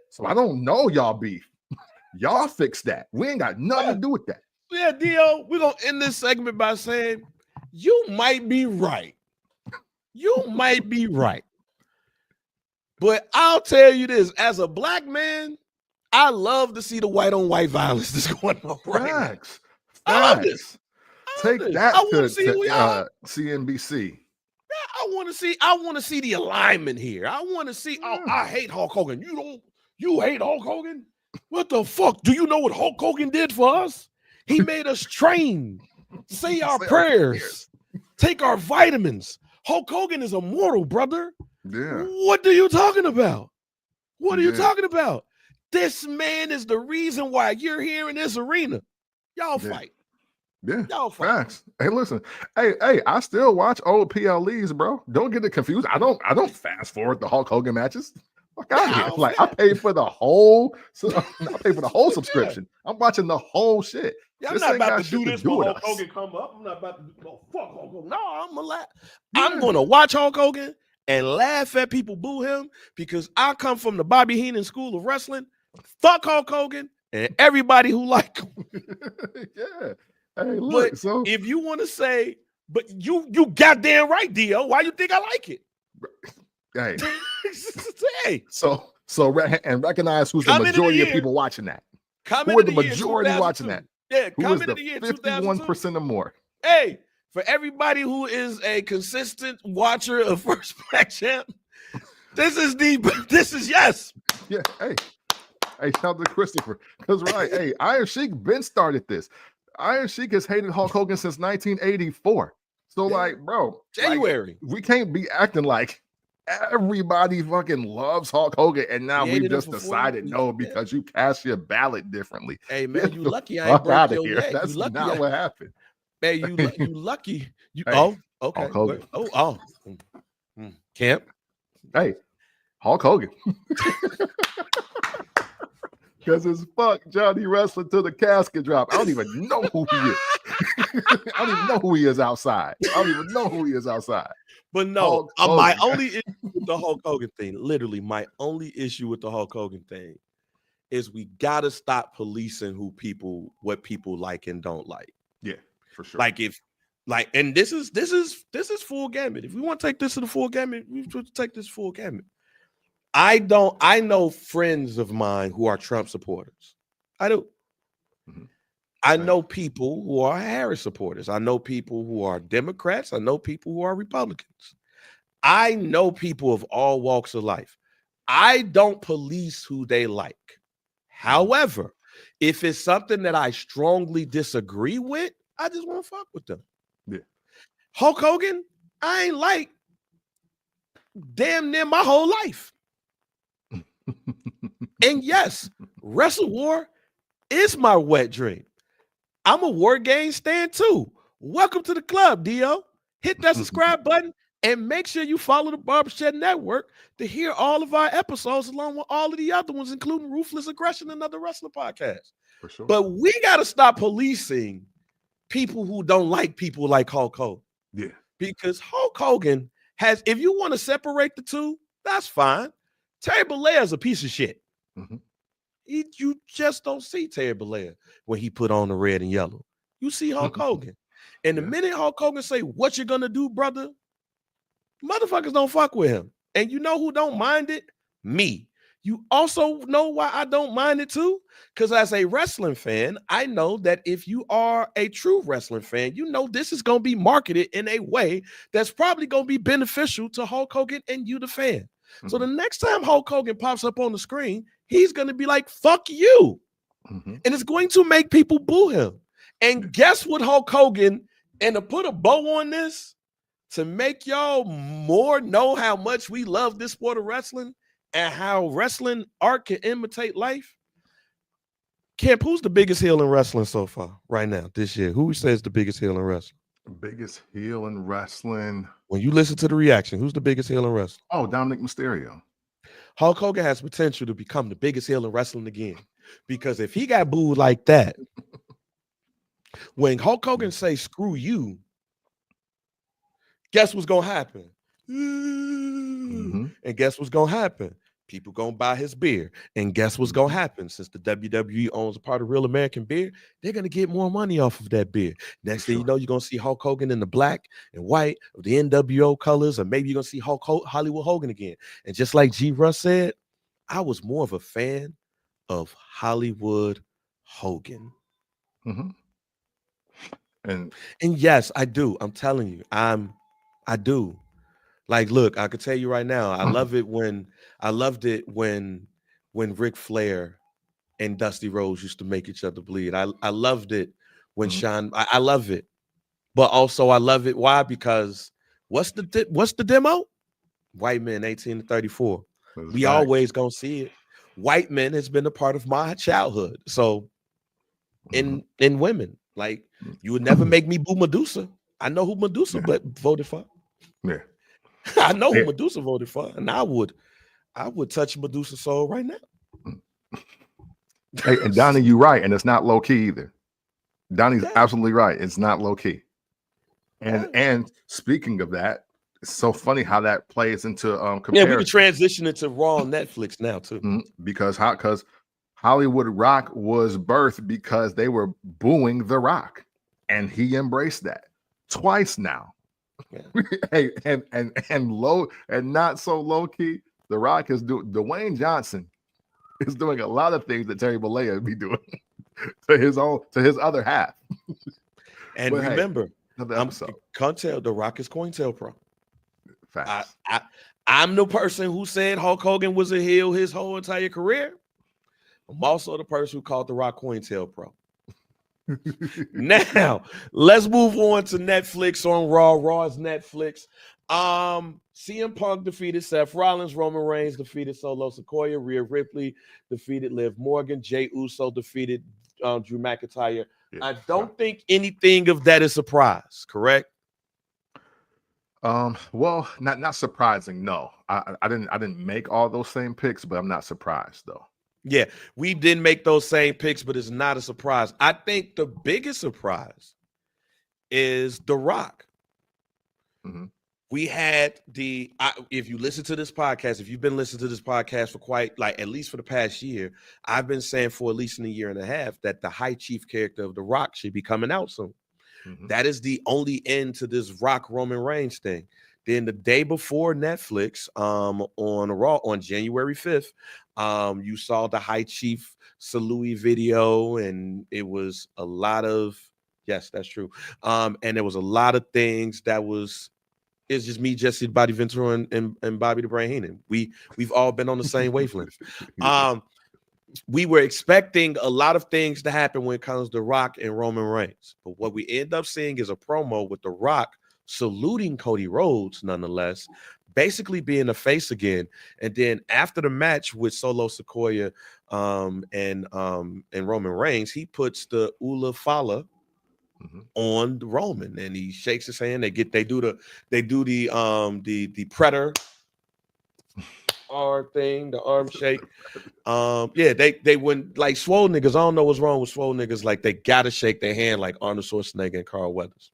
So I don't know y'all beef. Y'all fix that. We ain't got nothing to do with that. Yeah, Dio, we're going to end this segment by saying You might be right. You might be right. But I'll tell you this, as a black man, I love to see the white on white violence that's going on right now. Facts. I love this. Facts. I love Take this. I that want to see who y'all. CNBC. I want to see the alignment here. I want to see. Oh, I hate Hulk Hogan. You hate Hulk Hogan? What the fuck? Do you know what Hulk Hogan did for us? He made us train, say our prayers, take our vitamins. Hulk Hogan is immortal, brother. Yeah. What are you talking about? What are you talking about? This man is the reason why you're here in this arena. Y'all fight. Yeah. Y'all fight. Facts. Hey, listen. Hey, I still watch old PLEs, bro. Don't get it confused. I don't fast forward the Hulk Hogan matches. Fuck out of here. Like, I paid for the whole subscription. I'm watching the whole shit. Yeah, I'm not about to do this when Hulk Hogan come up. I'm not about to fuck Hulk Hogan. No, I'm gonna watch Hulk Hogan and laugh at people boo him because I come from the Bobby Heenan School of Wrestling. Fuck Hulk Hogan and everybody who like him. Yeah. Hey, look. But so if you want to say, but you goddamn right, Dio. Why you think I like it? Hey. Hey. So and recognize who's the majority of people watching that. Who are the majority watching that? Yeah, who is the 51% or more? Hey, for everybody who is a consistent watcher of First Black Champ, this is yes. Yeah, hey, shout out to Christopher. Because right, hey, Iron Sheik Ben started this. Iron Sheik has hated Hulk Hogan since 1984. So like, bro, January. Like, we can't be acting like everybody fucking loves Hulk Hogan, and now we just decided no because you cast your ballot differently. Hey man, you lucky I ain't broke your neck. That's not what happened. Hey, you lucky. You hey, okay. Hulk Hogan. Camp. Hey, Hulk Hogan. Because it's fuck Johnny Wrestling to the casket drop. I don't even know who he is. I don't even know who he is outside. But no, my only issue with the Hulk Hogan thing, literally my only issue with the Hulk Hogan thing is we gotta stop policing what people like and don't like. Yeah, for sure. And this is full gamut. If we want to take this to the full gamut, we should take this full gamut. I know friends of mine who are Trump supporters. I do. Mm-hmm. I know people who are Harris supporters. I know people who are Democrats. I know people who are Republicans. I know people of all walks of life. I don't police who they like. However, if it's something that I strongly disagree with, I just won't fuck with them. Yeah. Hulk Hogan, I ain't like damn near my whole life. And yes, Wrestle War is my wet dream. I'm a War Game stan too. Welcome to the club, Dio. Hit that subscribe button and make sure you follow the Barbershop Network to hear all of our episodes along with all of the other ones, including Ruthless Aggression and other wrestling podcasts. For sure. But we got to stop policing people who don't like people like Hulk Hogan. Yeah. Because Hulk Hogan has, if you want to separate the two, that's fine. Terry Bollea is a piece of shit. Mm-hmm. You just don't see Terry Bollea when he put on the red and yellow. You see Hulk Hogan. And the minute Hulk Hogan say, what you gonna do, brother? Motherfuckers don't fuck with him. And you know who don't mind it? Me. You also know why I don't mind it too? Because as a wrestling fan, I know that if you are a true wrestling fan, you know this is going to be marketed in a way that's probably going to be beneficial to Hulk Hogan and you, the fan. Mm-hmm. So the next time Hulk Hogan pops up on the screen, he's going to be like, fuck you. Mm-hmm. And it's going to make people boo him. And guess what, Hulk Hogan, and to put a bow on this, to make y'all more know how much we love this sport of wrestling and how wrestling art can imitate life. Kemp, who's the biggest heel in wrestling so far right now this year? Who says the biggest heel in wrestling? The biggest heel in wrestling. When you listen to the reaction, who's the biggest heel in wrestling? Oh, Dominic Mysterio. Hulk Hogan has potential to become the biggest heel in wrestling again. Because if he got booed like that, when Hulk Hogan say screw you, guess what's going to happen? Mm-hmm. And guess what's going to happen? People gonna buy his beer. And guess what's gonna happen? Since the WWE owns a part of Real American Beer, they're gonna get more money off of that beer. Next thing you know, you're gonna see Hulk Hogan in the black and white of the NWO colors, or maybe you're gonna see Hollywood Hogan again. And just like G. Russ said, I was more of a fan of Hollywood Hogan. Mm-hmm. And yes, I do. I'm telling you, I do. Like, look, I could tell you right now, I loved it when Ric Flair and Dusty Rhodes used to make each other bleed. I loved it when I love it. But also I love it. Why? Because what's the demo? White men 18 to 34. We always gonna see it. White men has been a part of my childhood. So in women, like, you would never make me boo Medusa. I know who Medusa voted for. Yeah. I know who Medusa voted for, and I would touch Medusa's soul right now. Hey, and Donnie, you're right, and it's not low key either. Donnie's absolutely right. It's not low key. And speaking of that, it's so funny how that plays into comparison. We can transition into Raw on Netflix now too. Because Hollywood Rock was birthed because they were booing The Rock, and he embraced that twice now. Hey, and low and not so low key, The Rock is doing. Dwayne Johnson is doing a lot of things that Terry Bollea be doing to his other half. And but remember, Cointel, The Rock is COINTELPRO. Facts. I'm the person who said Hulk Hogan was a heel his whole entire career. I'm also the person who called The Rock COINTELPRO. Now, let's move on to Netflix on Raw. Raw's Netflix. CM Punk defeated Seth Rollins. Roman Reigns defeated Solo Sikoa. Rhea Ripley defeated Liv Morgan. Jey Uso defeated Drew McIntyre. Yeah, I don't think anything of that is surprise, correct? Well, not surprising. No, I didn't make all those same picks, but I'm not surprised though. Yeah, we didn't make those same picks, but it's not a surprise. I think the biggest surprise is The Rock. We had if you listen to this podcast, if you've been listening to this podcast for quite, like, at least for the past year, I've been saying for at least a year and a half that the High Chief character of The Rock should be coming out soon. That is the only end to this Rock Roman Reigns thing. Then the day before Netflix, on Raw on January 5th, you saw the High Chief Salui video, and it was a lot of, yes, that's true. And there was a lot of things that was, it's just me, Jesse Bobby Ventura, and Bobby the Brain Heenan. We've all been on the same wavelength. We were expecting a lot of things to happen when it comes to Rock and Roman Reigns. But what we end up seeing is a promo with The Rock saluting Cody Rhodes, nonetheless, basically being a face again. And then after the match with Solo Sikoa and Roman Reigns, he puts the Ula Fala on Roman, and he shakes his hand. They do the Predator thing, the arm shake. They wouldn't, like, swole niggas. I don't know what's wrong with swole niggas. Like, they gotta shake their hand like Arnold Schwarzenegger and Carl Weathers.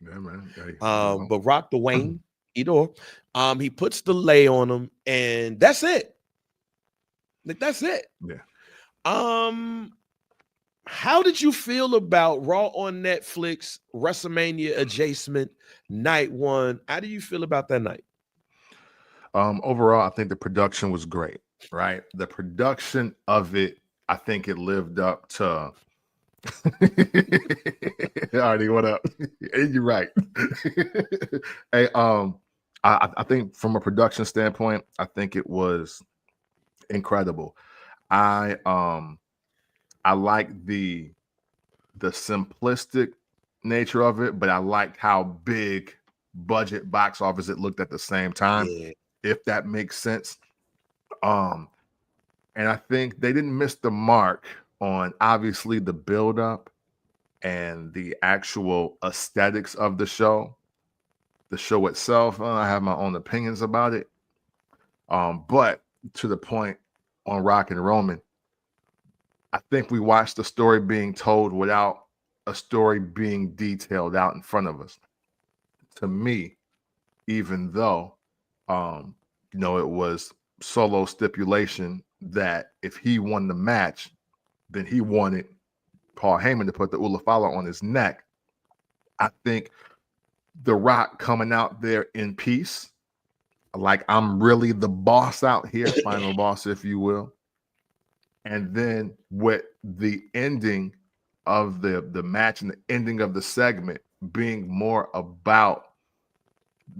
Yeah, man. But Rock Dwayne, either he puts the lay on him, and that's it. Like, that's it. Yeah. How did you feel about Raw on Netflix, WrestleMania adjacent, night one? How do you feel about that night? Overall, I think the production was great, right? The production of it, I think it lived up to. Artie, what up? You're right. Hey, I think from a production standpoint, I think it was incredible. I like the simplistic nature of it, but I liked how big budget box office it looked at the same time. Yeah. If that makes sense. And I think they didn't miss the mark on, obviously, the buildup and the actual aesthetics of the show. The show itself, I have my own opinions about it. But to the point on Rock and Roman, I think we watched the story being told without a story being detailed out in front of us. To me, even though, it was Solo stipulation that if he won the match, then he wanted Paul Heyman to put the Ulafala on his neck. I think The Rock coming out there in peace, like I'm really the boss out here, final boss, if you will. And then with the ending of the match and the ending of the segment being more about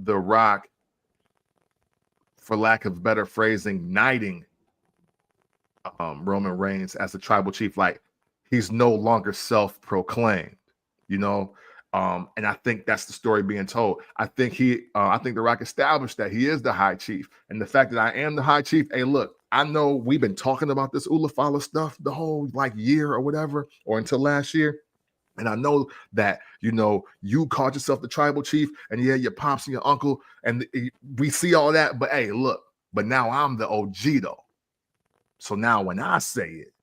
The Rock, for lack of better phrasing, knighting Roman Reigns as the tribal chief. Like, he's no longer self-proclaimed, you know. And I think that's the story being told. I think The Rock established that he is the high chief, and the fact that I am the high chief. Hey, look, I know we've been talking about this Ulafala stuff the whole like year or whatever, or until last year. And I know that, you know, you called yourself the tribal chief, and yeah, your pops and your uncle, and we see all that. But hey, look, but now I'm the OG though. So now when I say it,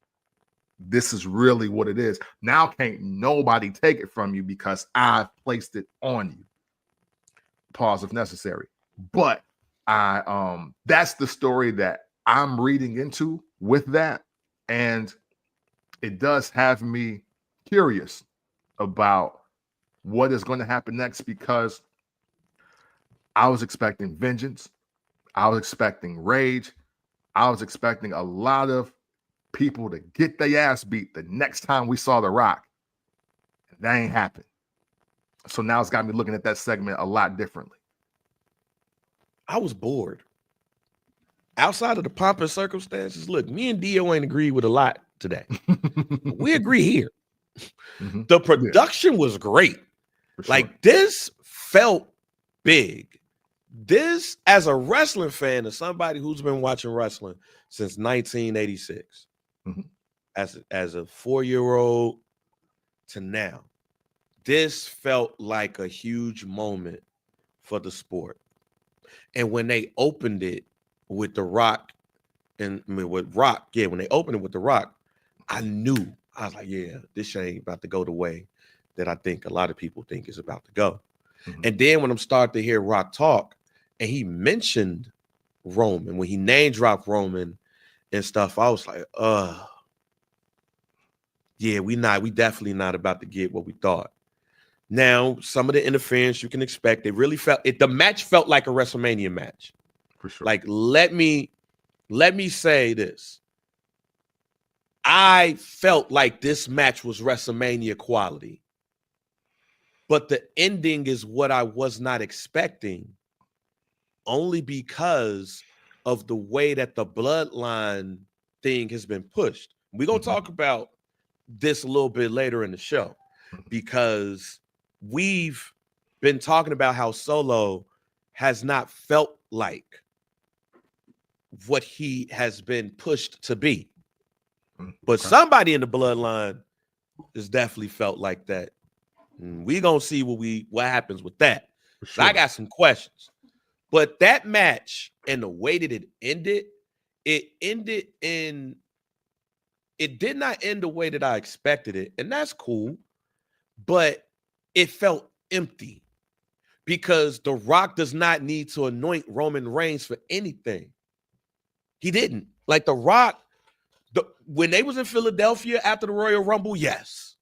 this is really what it is. Now can't nobody take it from you because I've placed it on you. Pause if necessary. But that's the story that I'm reading into with that. And it does have me curious about what is going to happen next, because I was expecting vengeance. I was expecting rage. I was expecting a lot of people to get their ass beat the next time we saw The Rock. That ain't happened. So now it's got me looking at that segment a lot differently. I was bored. Outside of the pomp and circumstances, look, me and Dio ain't agreed with a lot today. We agree here. Mm-hmm. The production was great. Sure. Like, this felt big. This, as a wrestling fan, as somebody who's been watching wrestling since 1986, mm-hmm. as a 4-year-old to now, this felt like a huge moment for the sport. And when they opened it with The Rock, when they opened it with The Rock, I was like, yeah, this ain't about to go the way that I think a lot of people think it's about to go. Mm-hmm. And then when I'm starting to hear Rock talk, and he mentioned Roman, when he name dropped Roman and stuff, I was like, yeah, we definitely not about to get what we thought. Now, some of the interference you can expect, the match felt like a WrestleMania match. For sure. Like, let me say this. I felt like this match was WrestleMania quality. But the ending is what I was not expecting, only because of the way that the bloodline thing has been pushed. We're going to talk about this a little bit later in the show, because we've been talking about how Solo has not felt like what he has been pushed to be. But somebody in the bloodline has definitely felt like that. We're going to see what happens with that. Sure. I got some questions. But that match and the way that it did not end the way that I expected it. And that's cool. But it felt empty, because The Rock does not need to anoint Roman Reigns for anything. He didn't. Like, The Rock, when they was in Philadelphia after the Royal Rumble, yes.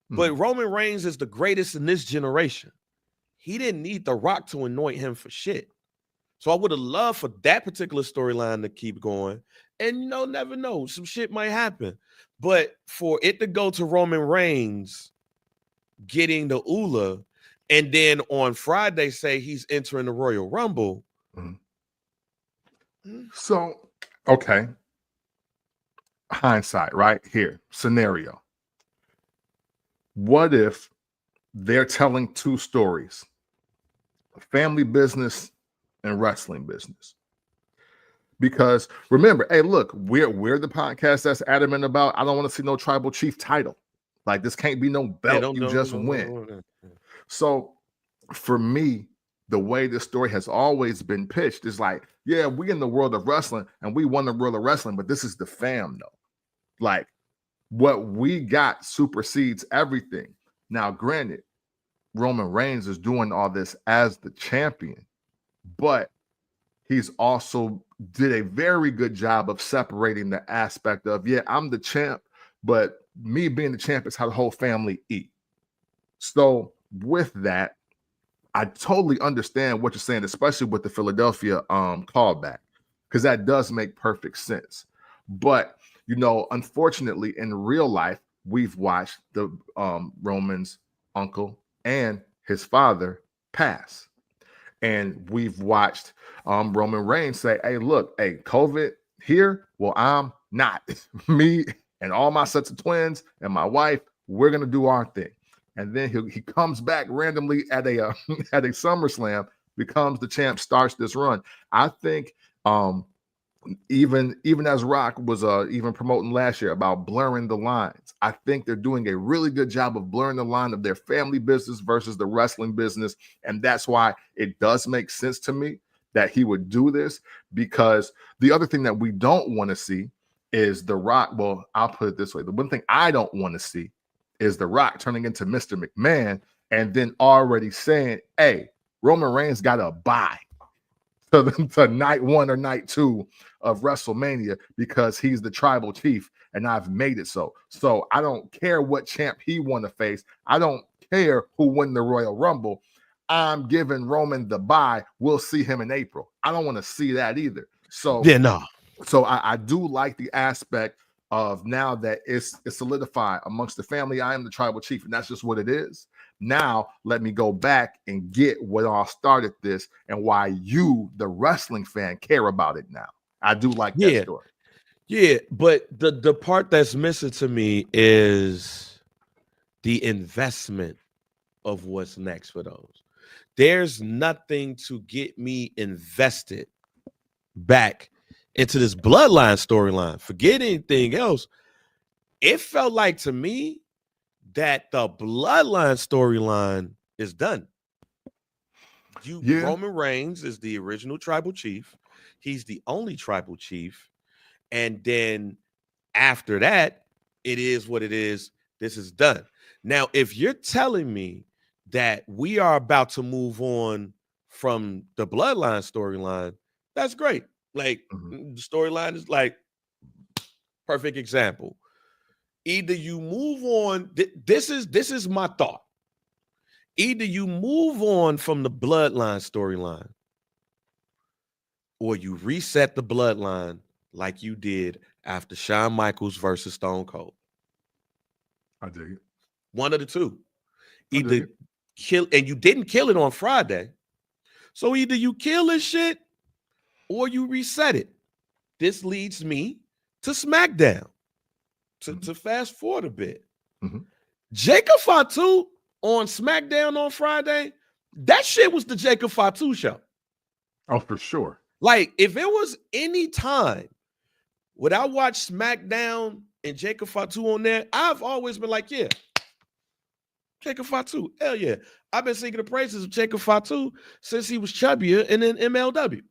But Roman Reigns is the greatest in this generation. He didn't need The Rock to anoint him for shit. So I would have loved for that particular storyline to keep going. And, never know. Some shit might happen. But for it to go to Roman Reigns getting the Ula, and then on Friday say he's entering the Royal Rumble. So, okay. Hindsight, right here. Scenario. What if they're telling two stories? Family business and wrestling business. Because remember, hey, look, we're the podcast that's adamant about, I don't want to see no tribal chief title. Like, this can't be no belt you just win. So for me, the way this story has always been pitched is like, yeah, we in the world of wrestling and we won the world of wrestling, but this is the fam though. Like, what we got supersedes everything. Now, granted, Roman Reigns is doing all this as the champion, but he's also did a very good job of separating the aspect of, yeah, I'm the champ, but me being the champ is how the whole family eat. So with that, I totally understand what you're saying, especially with the Philadelphia callback, because that does make perfect sense. But unfortunately, in real life, we've watched the Roman's uncle and his father pass, and we've watched Roman Reigns say, "Hey, look, hey, COVID here. Well, I'm not. Me and all my sets of twins and my wife, we're gonna do our thing." And then he comes back randomly at a at a SummerSlam, becomes the champ, starts this run. I think even as Rock was even promoting last year about blurring the lines, I think they're doing a really good job of blurring the line of their family business versus the wrestling business, and that's why it does make sense to me that he would do this. Because the other thing that we don't want to see is The Rock. Well, I'll put it this way: the one thing I don't want to see is The Rock turning into Mr. McMahon and then already saying, "Hey, Roman Reigns got a bye to night 1 or night 2 of WrestleMania because he's the tribal chief and I've made it so." So I don't care what champ he want to face. I don't care who win the Royal Rumble. I'm giving Roman the bye. We'll see him in April. I don't want to see that either. So Yeah, no. So I do like the aspect of now that it's solidified amongst the family. I am the tribal chief, and that's just what it is. Now let me go back and get what all started this and why you, the wrestling fan, care about it now. I do like that story. Yeah, but the part that's missing to me is the investment of what's next for those. There's nothing to get me invested back into this bloodline storyline. Forget anything else. It felt like to me that the bloodline storyline is done. Roman Reigns is the original tribal chief. He's the only tribal chief. And then after that, it is what it is. This is done. Now, if you're telling me that we are about to move on from the bloodline storyline, that's great. Like the storyline is like perfect example. Either you move on. This is my thought. Either you move on from the bloodline storyline, or you reset the bloodline like you did after Shawn Michaels versus Stone Cold. I dig it. One of the two. Either kill, and you didn't kill it on Friday. So either you kill this shit or you reset it. This leads me to SmackDown. To fast forward a bit. Jacob Fatu on SmackDown on Friday, that shit was the Jacob Fatu show. Oh, for sure. Like, if it was any time when I watched SmackDown and Jacob Fatu on there, I've always been like, yeah, Jacob Fatu, hell yeah. I've been singing the praises of Jacob Fatu since he was chubbier and in MLW.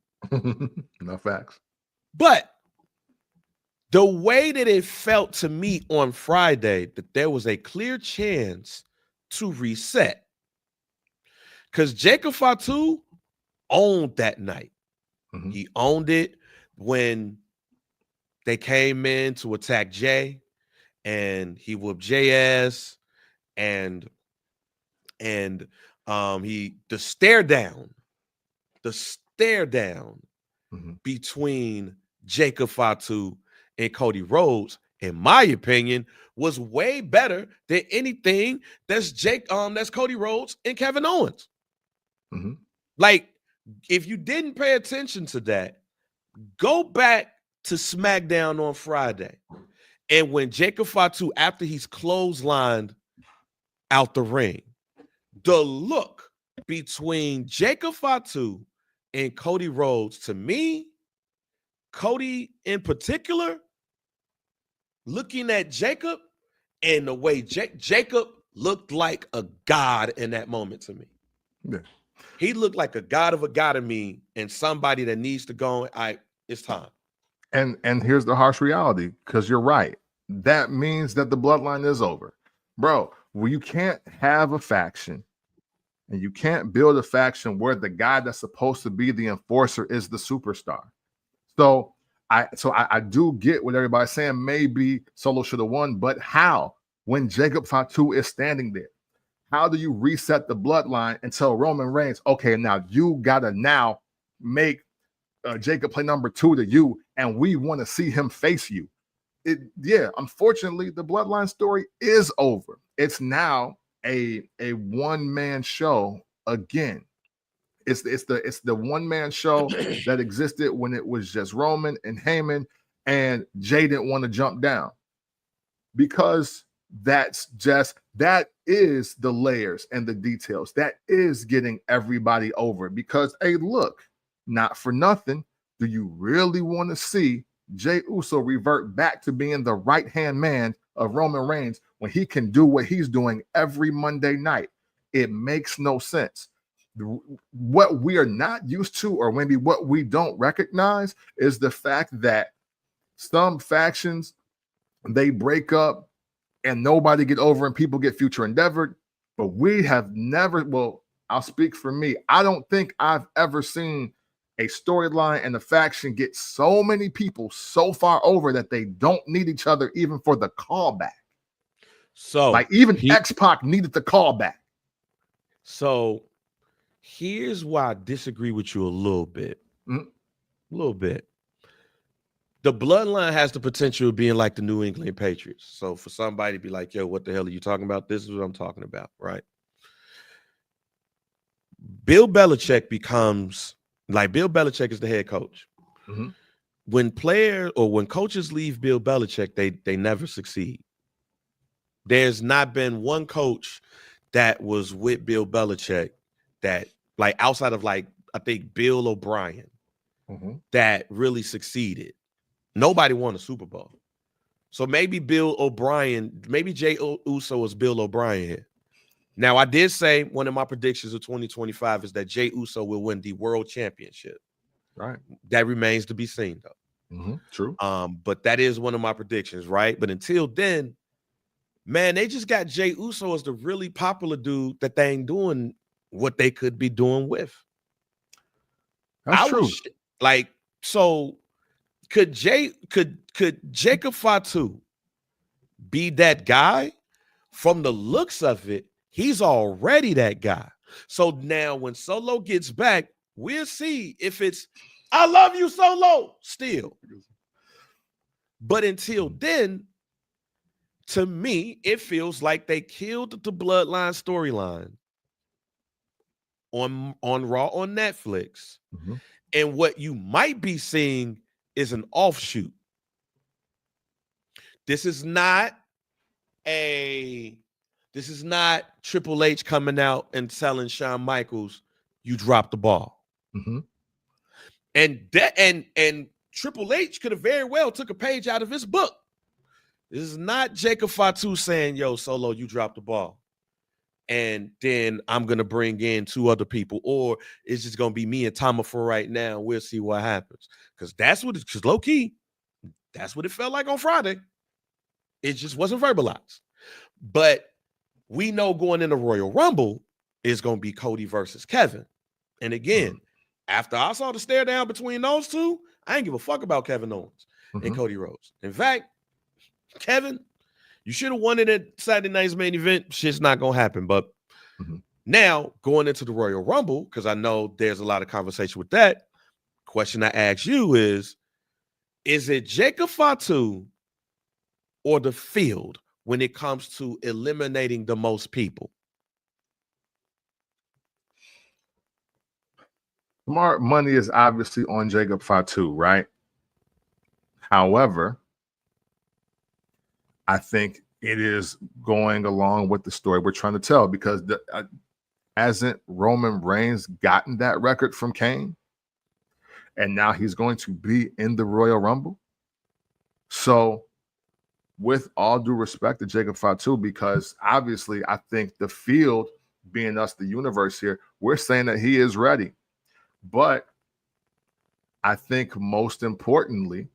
No facts. But the way that it felt to me on Friday, that there was a clear chance to reset. Because Jacob Fatu owned that night. He owned it when they came in to attack Jay, and he whooped Jay ass, and the stare down between Jacob Fatu and Cody Rhodes, in my opinion, was way better than anything that's Cody Rhodes and Kevin Owens. Like, if you didn't pay attention to that, go back to SmackDown on Friday. And when Jacob Fatu, after he's clotheslined out the ring, the look between Jacob Fatu and Cody Rhodes, to me, Cody in particular, looking at Jacob and the way Jacob looked like a god in that moment to me. Yeah. He looked like a god of a god to me, and somebody that needs to go. It's time. And here's the harsh reality, because you're right. That means that the bloodline is over, bro. Well, you can't have a faction And you can't build a faction where the guy that's supposed to be the enforcer is the superstar. So I do get what everybody's saying. Maybe Solo should have won, but how? When Jacob Fatu is standing there, how do you reset the bloodline and tell Roman Reigns, okay, now you gotta now make Jacob play number 2 to you, and we want to see him face you? Unfortunately, the bloodline story is over. It's now a one-man show again. It's the one-man show that existed when it was just Roman and Heyman, and Jay didn't want to jump down because that is the layers and the details. That is getting everybody over because, hey, look, not for nothing, do you really want to see Jey Uso revert back to being the right-hand man of Roman Reigns when he can do what he's doing every Monday night? It makes no sense. What we are not used to, or maybe what we don't recognize, is the fact that some factions, they break up and nobody get over and people get future endeavored. But we have never, well, I'll speak for me. I don't think I've ever seen a storyline and a faction get so many people so far over that they don't need each other even for the callback. So like even X-Pac needed the callback. So here's why I disagree with you a little bit. A little bit. The bloodline has the potential of being like the New England Patriots. So for somebody to be like, yo, what the hell are you talking about? This is what I'm talking about, right? Bill Belichick becomes like, Bill Belichick is the head coach. Mm-hmm. When coaches leave Bill Belichick, they never succeed. There's not been one coach that was with Bill Belichick that, like, outside of, like, I think Bill O'Brien, that really succeeded. Nobody won a Super Bowl. So maybe Bill O'Brien, maybe Jey Uso is Bill O'Brien here. Now, I did say one of my predictions of 2025 is that Jey Uso will win the world championship. Right. That remains to be seen, though. True. But that is one of my predictions, right? But until then, man, they just got Jey Uso as the really popular dude that they ain't doing what they could be doing with. That's true. So could Jacob Fatu be that guy? From the looks of it, he's already that guy. So now when Solo gets back, we'll see if it's I love you, Solo, still. But until then, to me, it feels like they killed the bloodline storyline on Raw on Netflix. And what you might be seeing is an offshoot. This is not Triple H coming out and telling Shawn Michaels, you dropped the ball. And Triple H could have very well took a page out of his book. This is not Jacob Fatu saying, yo, Solo, you dropped the ball. And then I'm going to bring in 2 other people, or it's just going to be me and Tama for right now. We'll see what happens. Because low key, that's what it felt like on Friday. It just wasn't verbalized. But we know going into Royal Rumble is going to be Cody versus Kevin. And again, after I saw the stare down between those two, I ain't give a fuck about Kevin Owens and Cody Rhodes. In fact, Kevin, you should have won it at Saturday night's main event. Shit's not going to happen. But now going into the Royal Rumble, because I know there's a lot of conversation with that, question I ask you is it Jacob Fatu or the field when it comes to eliminating the most people? Smart money is obviously on Jacob Fatu, right? However, I think it is going along with the story we're trying to tell, because hasn't Roman Reigns gotten that record from Kane? And now he's going to be in the Royal Rumble. So with all due respect to Jacob Fatu, because obviously I think the field, being us, the universe here, we're saying that he is ready. But I think most importantly,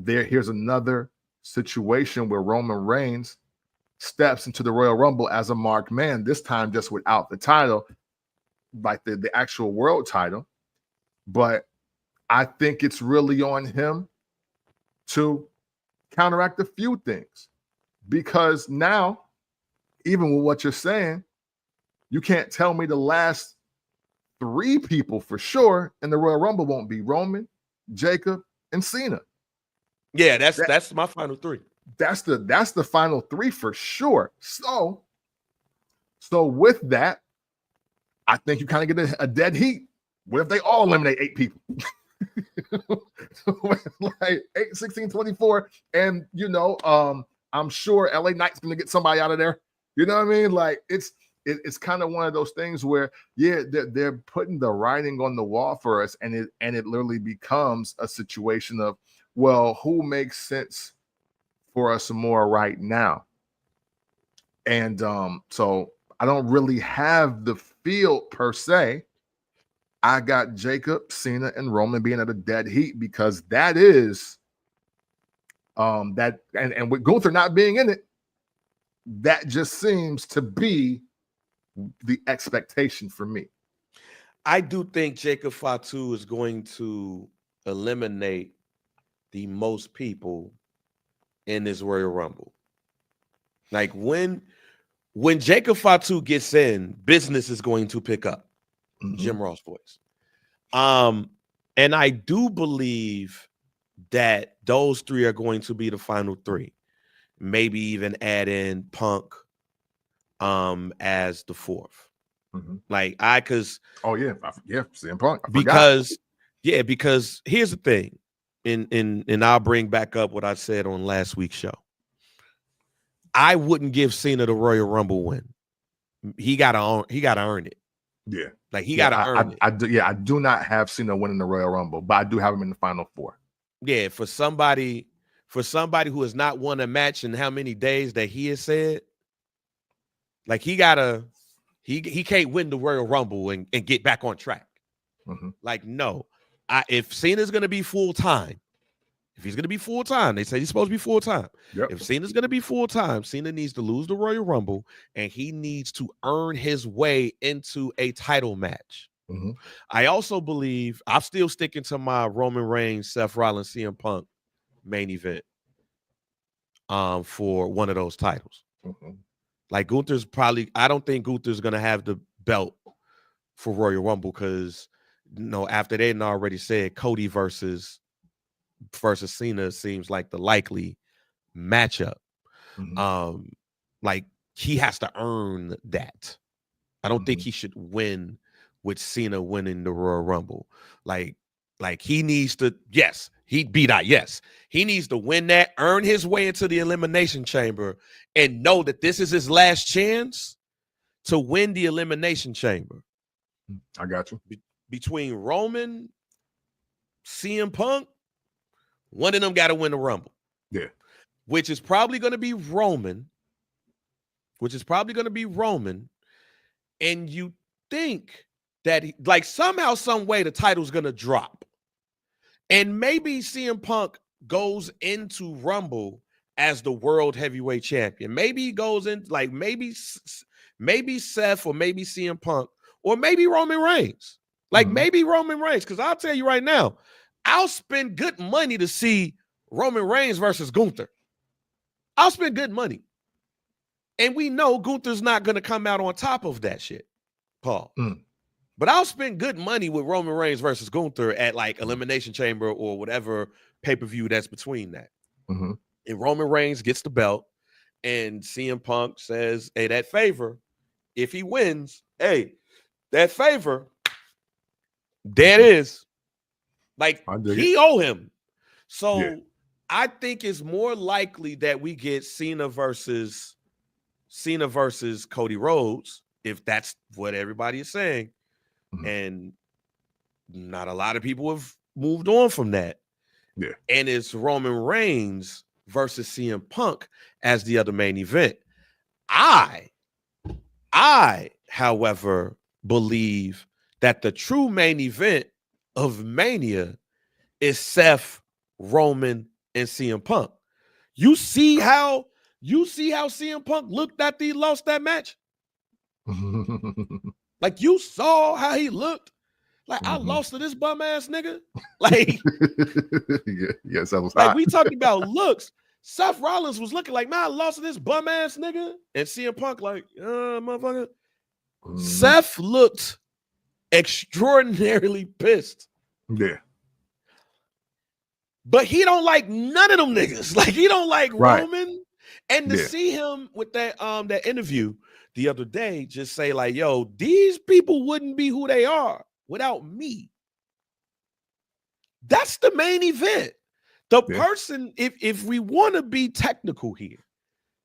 here's another situation where Roman Reigns steps into the Royal Rumble as a marked man, this time just without the title, like the actual world title. But I think it's really on him to counteract a few things, because now, even with what you're saying, you can't tell me the last 3 people for sure in the Royal Rumble won't be Roman, Jacob, and Cena. Yeah, that's my final 3. That's the final 3 for sure. So with that, I think you kind of get a dead heat. What if they all eliminate 8 people? Like 8, 16, 24. And I'm sure LA Knight's gonna get somebody out of there. You know what I mean? Like it's kind of one of those things where, yeah, they're putting the writing on the wall for us, and it literally becomes a situation of, well, who makes sense for us more right now? And so I don't really have the field per se. I got Jacob, Cena, and Roman being at a dead heat, because that is that, and with Gunther not being in it, that just seems to be the expectation for me. I do think Jacob Fatu is going to eliminate the most people in this Royal Rumble. Like when Jacob Fatu gets in, business is going to pick up. Jim Ross voice. And I do believe that those 3 are going to be the final 3. Maybe even add in Punk as the 4th. Like CM Punk. Because here's the thing, and I'll bring back up what I said on last week's show. I wouldn't give Cena the Royal Rumble win. He gotta earn it. Yeah. Like he gotta earn it. I do not have Cena winning the Royal Rumble, but I do have him in the final 4. Yeah, for somebody who has not won a match in how many days that he has said, like he can't win the Royal Rumble and get back on track. Like, no. If Cena's gonna be full time, if he's gonna be full time, they say he's supposed to be full time. Yep. If Cena's gonna be full time, Cena needs to lose the Royal Rumble, and he needs to earn his way into a title match. I also believe, I'm still sticking to my Roman Reigns, Seth Rollins, CM Punk main event for one of those titles. Like Gunther's I don't think Gunther's gonna have the belt for Royal Rumble, because after they had already said Cody versus Cena seems like the likely matchup. Like he has to earn that. I don't think he should win with Cena winning the Royal Rumble. Like he needs to, he needs to win that, earn his way into the Elimination Chamber, and know that this is his last chance to win the Elimination Chamber. I got you. Between Roman, CM Punk, one of them got to win the Rumble. Yeah. Which is probably going to be Roman. And you think that like somehow, some way the title's going to drop. And maybe CM Punk goes into Rumble as the world heavyweight champion. Maybe he goes in, like maybe Seth, or maybe CM Punk, or maybe Roman Reigns. Like maybe Roman Reigns. Because I'll tell you right now, I'll spend good money to see Roman Reigns versus Gunther. I'll spend good money. And we know Gunther's not going to come out on top of that shit, Paul. But I'll spend good money with Roman Reigns versus Gunther at like Elimination Chamber or whatever pay-per-view that's between that. And Roman Reigns gets the belt, and CM Punk says, hey, that favor, if he wins, hey, that favor, there it is. Like, he owe him. So I think it's more likely that we get Cena versus Cody Rhodes, if that's what everybody is saying. And not a lot of people have moved on from that. Yeah. And it's Roman Reigns versus CM Punk as the other main event. I, however, believe that the true main event of Mania is Seth, Roman, and CM Punk. You see how You see how CM Punk looked after he lost that match? Like, you saw how he looked? Like, I lost to this bum ass nigga? Like, yes, that was like hot. we talking about looks. Seth Rollins was looking like, man, I lost to this bum ass nigga. And CM Punk, like, motherfucker. Seth looked extraordinarily pissed. Yeah. But he don't like none of them niggas. Like, he don't like Roman. And to see him with that that interview the other day, just say like, yo, these people wouldn't be who they are without me. That's the main event. The person, if we want to be technical here,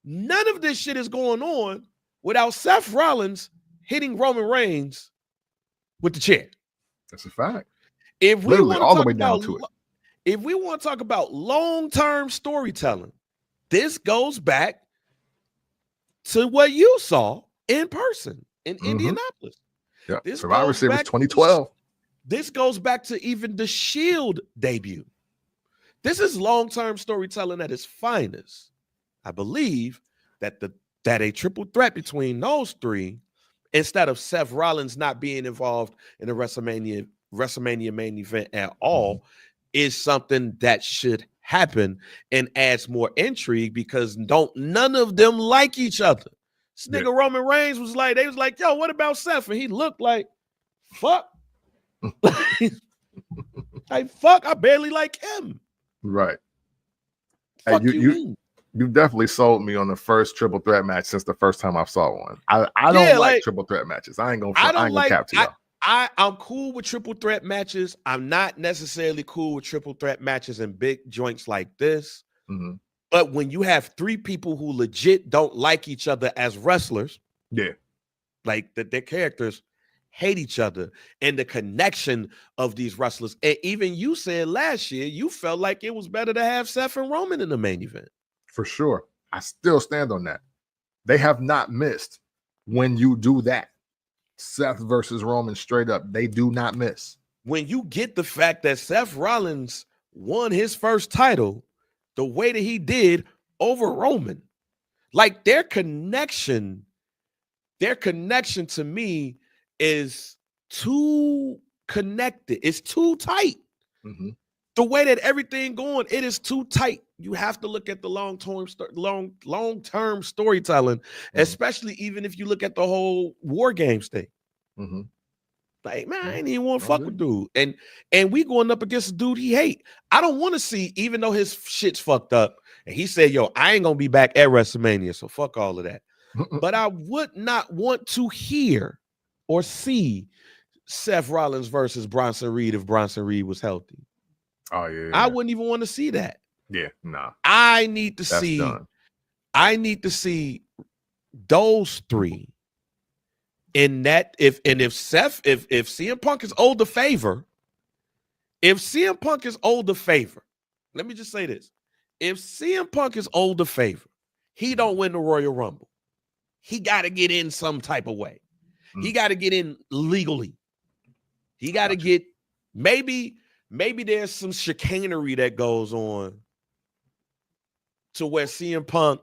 none of this shit is going on without Seth Rollins hitting Roman Reigns with the chair. That's a fact. If we literally all the way about, down to it. If we want to talk about long-term storytelling, this goes back to what you saw in person in Indianapolis. Yeah, Survivor Series 2012. This goes back to even the Shield debut. This is long-term storytelling at its finest. I believe that a triple threat between those three, instead of Seth Rollins not being involved in the WrestleMania main event at all, is something that should happen and adds more intrigue, because none of them like each other. This nigga Roman Reigns was like, they was like, yo, what about Seth? And he looked like, fuck. Like, fuck, I barely like him. Right. Fuck hey, you definitely sold me on the first triple threat match since the first time I saw one. I don't like triple threat matches. I ain't gonna cap to y'all. I'm cool with triple threat matches. I'm not necessarily cool with triple threat matches in big joints like this. But when you have three people who legit don't like each other as wrestlers, like their characters hate each other, and the connection of these wrestlers. And even you said last year you felt like it was better to have Seth and Roman in the main event. For sure. I still stand on that. They have not missed when you do that. Seth versus Roman straight up. They do not miss. When you get the fact that Seth Rollins won his first title the way that he did over Roman, like their connection to me is too connected. It's too tight. The way that everything going, it is too tight. You have to look at the long-term storytelling, especially even if you look at the whole War Games thing. Like, man, I ain't even want to fuck with dude. And we going up against a dude he hate. I don't want to see, even though his shit's fucked up, and he said, yo, I ain't gonna be back at WrestleMania, so fuck all of that. But I would not want to hear or see Seth Rollins versus Bronson Reed if Bronson Reed was healthy. Oh yeah. I wouldn't even want to see that. Yeah, nah. I need to see those three in that. If CM Punk is owed the favor, let me just say this. If CM Punk is owed the favor, he don't win the Royal Rumble. He got to get in some type of way. He got to get in legally. He got to get, maybe there's some chicanery that goes on to where CM Punk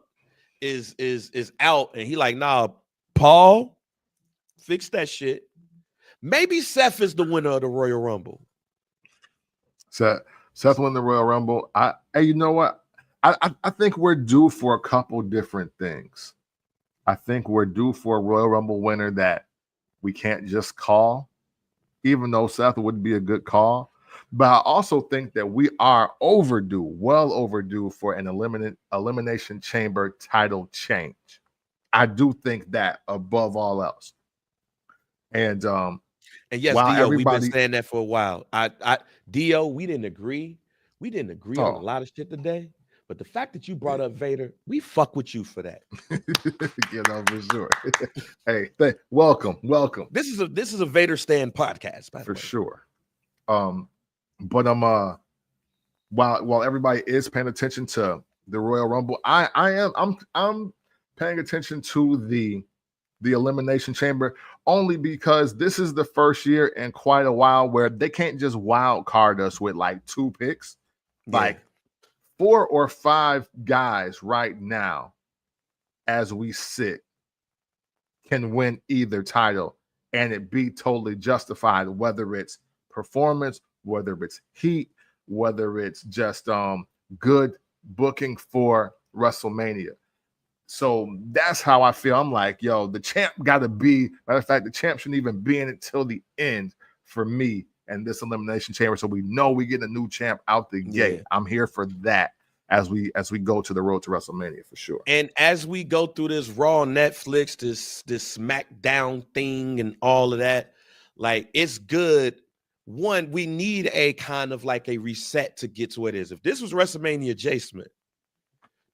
is out and he like, nah, Paul, fix that shit. Maybe Seth is the winner of the Royal Rumble. Seth won the Royal Rumble. Hey, you know what? I think we're due for a couple different things. I think we're due for a Royal Rumble winner that we can't just call, even though Seth would be a good call. But I also think that we are well overdue for an elimination chamber title change. I do think that above all else. And yes, Dio, we've been saying that for a while. Dio, we didn't agree. We didn't agree on a lot of shit today. But the fact that you brought up Vader, we fuck with you for that. You know, for sure. Hey, welcome. This is a Vader Stand podcast, by the way. For sure. But while everybody is paying attention to the Royal Rumble, I'm paying attention to the Elimination Chamber only because this is the first year in quite a while where they can't just wild card us with like 2 picks. Like 4 or 5 guys right now as we sit can win either title and it be totally justified, whether it's performance, whether it's heat, whether it's just good booking for WrestleMania. So that's how I feel. I'm like, yo, the champ got to be, matter of fact, the champ shouldn't even be in it till the end for me and this Elimination Chamber. So we know we get a new champ out the gate. I'm here for that as we go to the road to WrestleMania for sure. And as we go through this Raw, Netflix, this SmackDown thing and all of that, like, it's good. One, we need a kind of like a reset to get to what it is. If this was WrestleMania adjacent,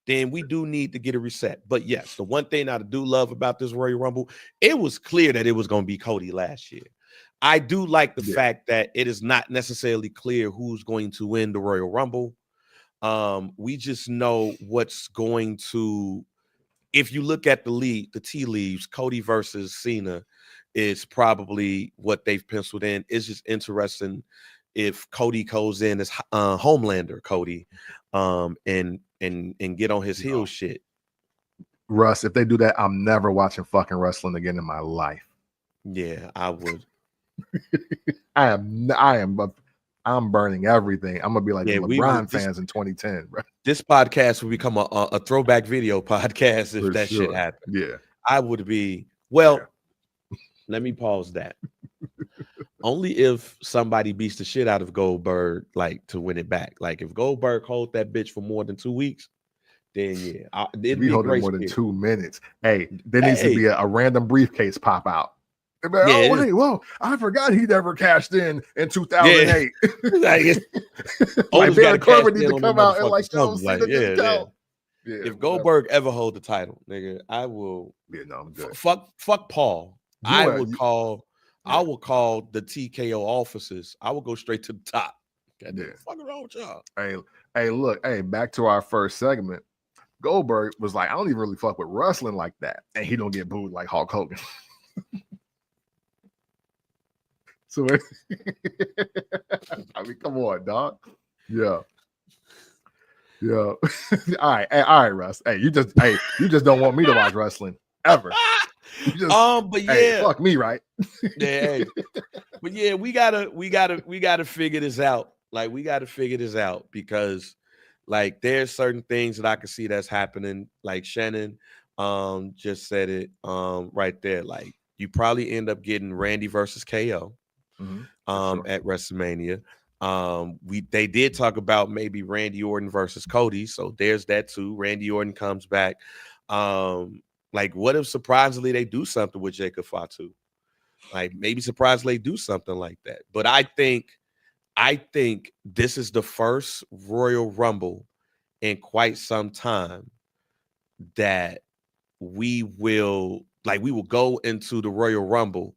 then we do need to get a reset. But yes, the one thing I do love about this Royal Rumble, it was clear that it was going to be Cody last year. I do like the fact that it is not necessarily clear who's going to win the Royal Rumble. We just know what's going to, if you look at the tea leaves, Cody versus Cena is probably what they've penciled in. It's just interesting if Cody goes in as Homelander Cody, and get on his heels shit. Russ, if they do that, I'm never watching fucking wrestling again in my life. Yeah, I would. I'm burning everything. I'm gonna be like the LeBron fans in 2010, bro. This podcast will become a throwback video podcast if that shit happened. Yeah, I would be. Well, let me pause that. Only if somebody beats the shit out of Goldberg, like, to win it back. Like, if Goldberg holds that bitch for more than 2 weeks, then it'd be hold it more than 2 minutes. Hey, there needs to be a random briefcase pop out. Like, wait, whoa! I forgot he never cashed in 2008. Like, Baron Corbin needs to come out and like, if Goldberg ever hold the title, nigga, I will. Yeah, no, I'm good. Fuck Paul. I will call the TKO offices. I will go straight to the top. Fuck wrong with y'all. Hey, look, back to our first segment. Goldberg was like, I don't even really fuck with wrestling like that, and he don't get booed like Hulk Hogan. So, I mean, come on, dog. Yeah. All right, Russ. Hey, you just don't want me to watch wrestling ever. But fuck me, right? But yeah, we gotta figure this out. Like, we gotta figure this out because, like, there's certain things that I can see that's happening. Like Shannon just said it right there. Like, you probably end up getting Randy versus KO at WrestleMania. They did talk about maybe Randy Orton versus Cody, so there's that too. Randy Orton comes back. Like, what if surprisingly they do something with Jacob Fatu? Like, maybe surprisingly do something like that. But I think this is the first Royal Rumble in quite some time that we will go into the Royal Rumble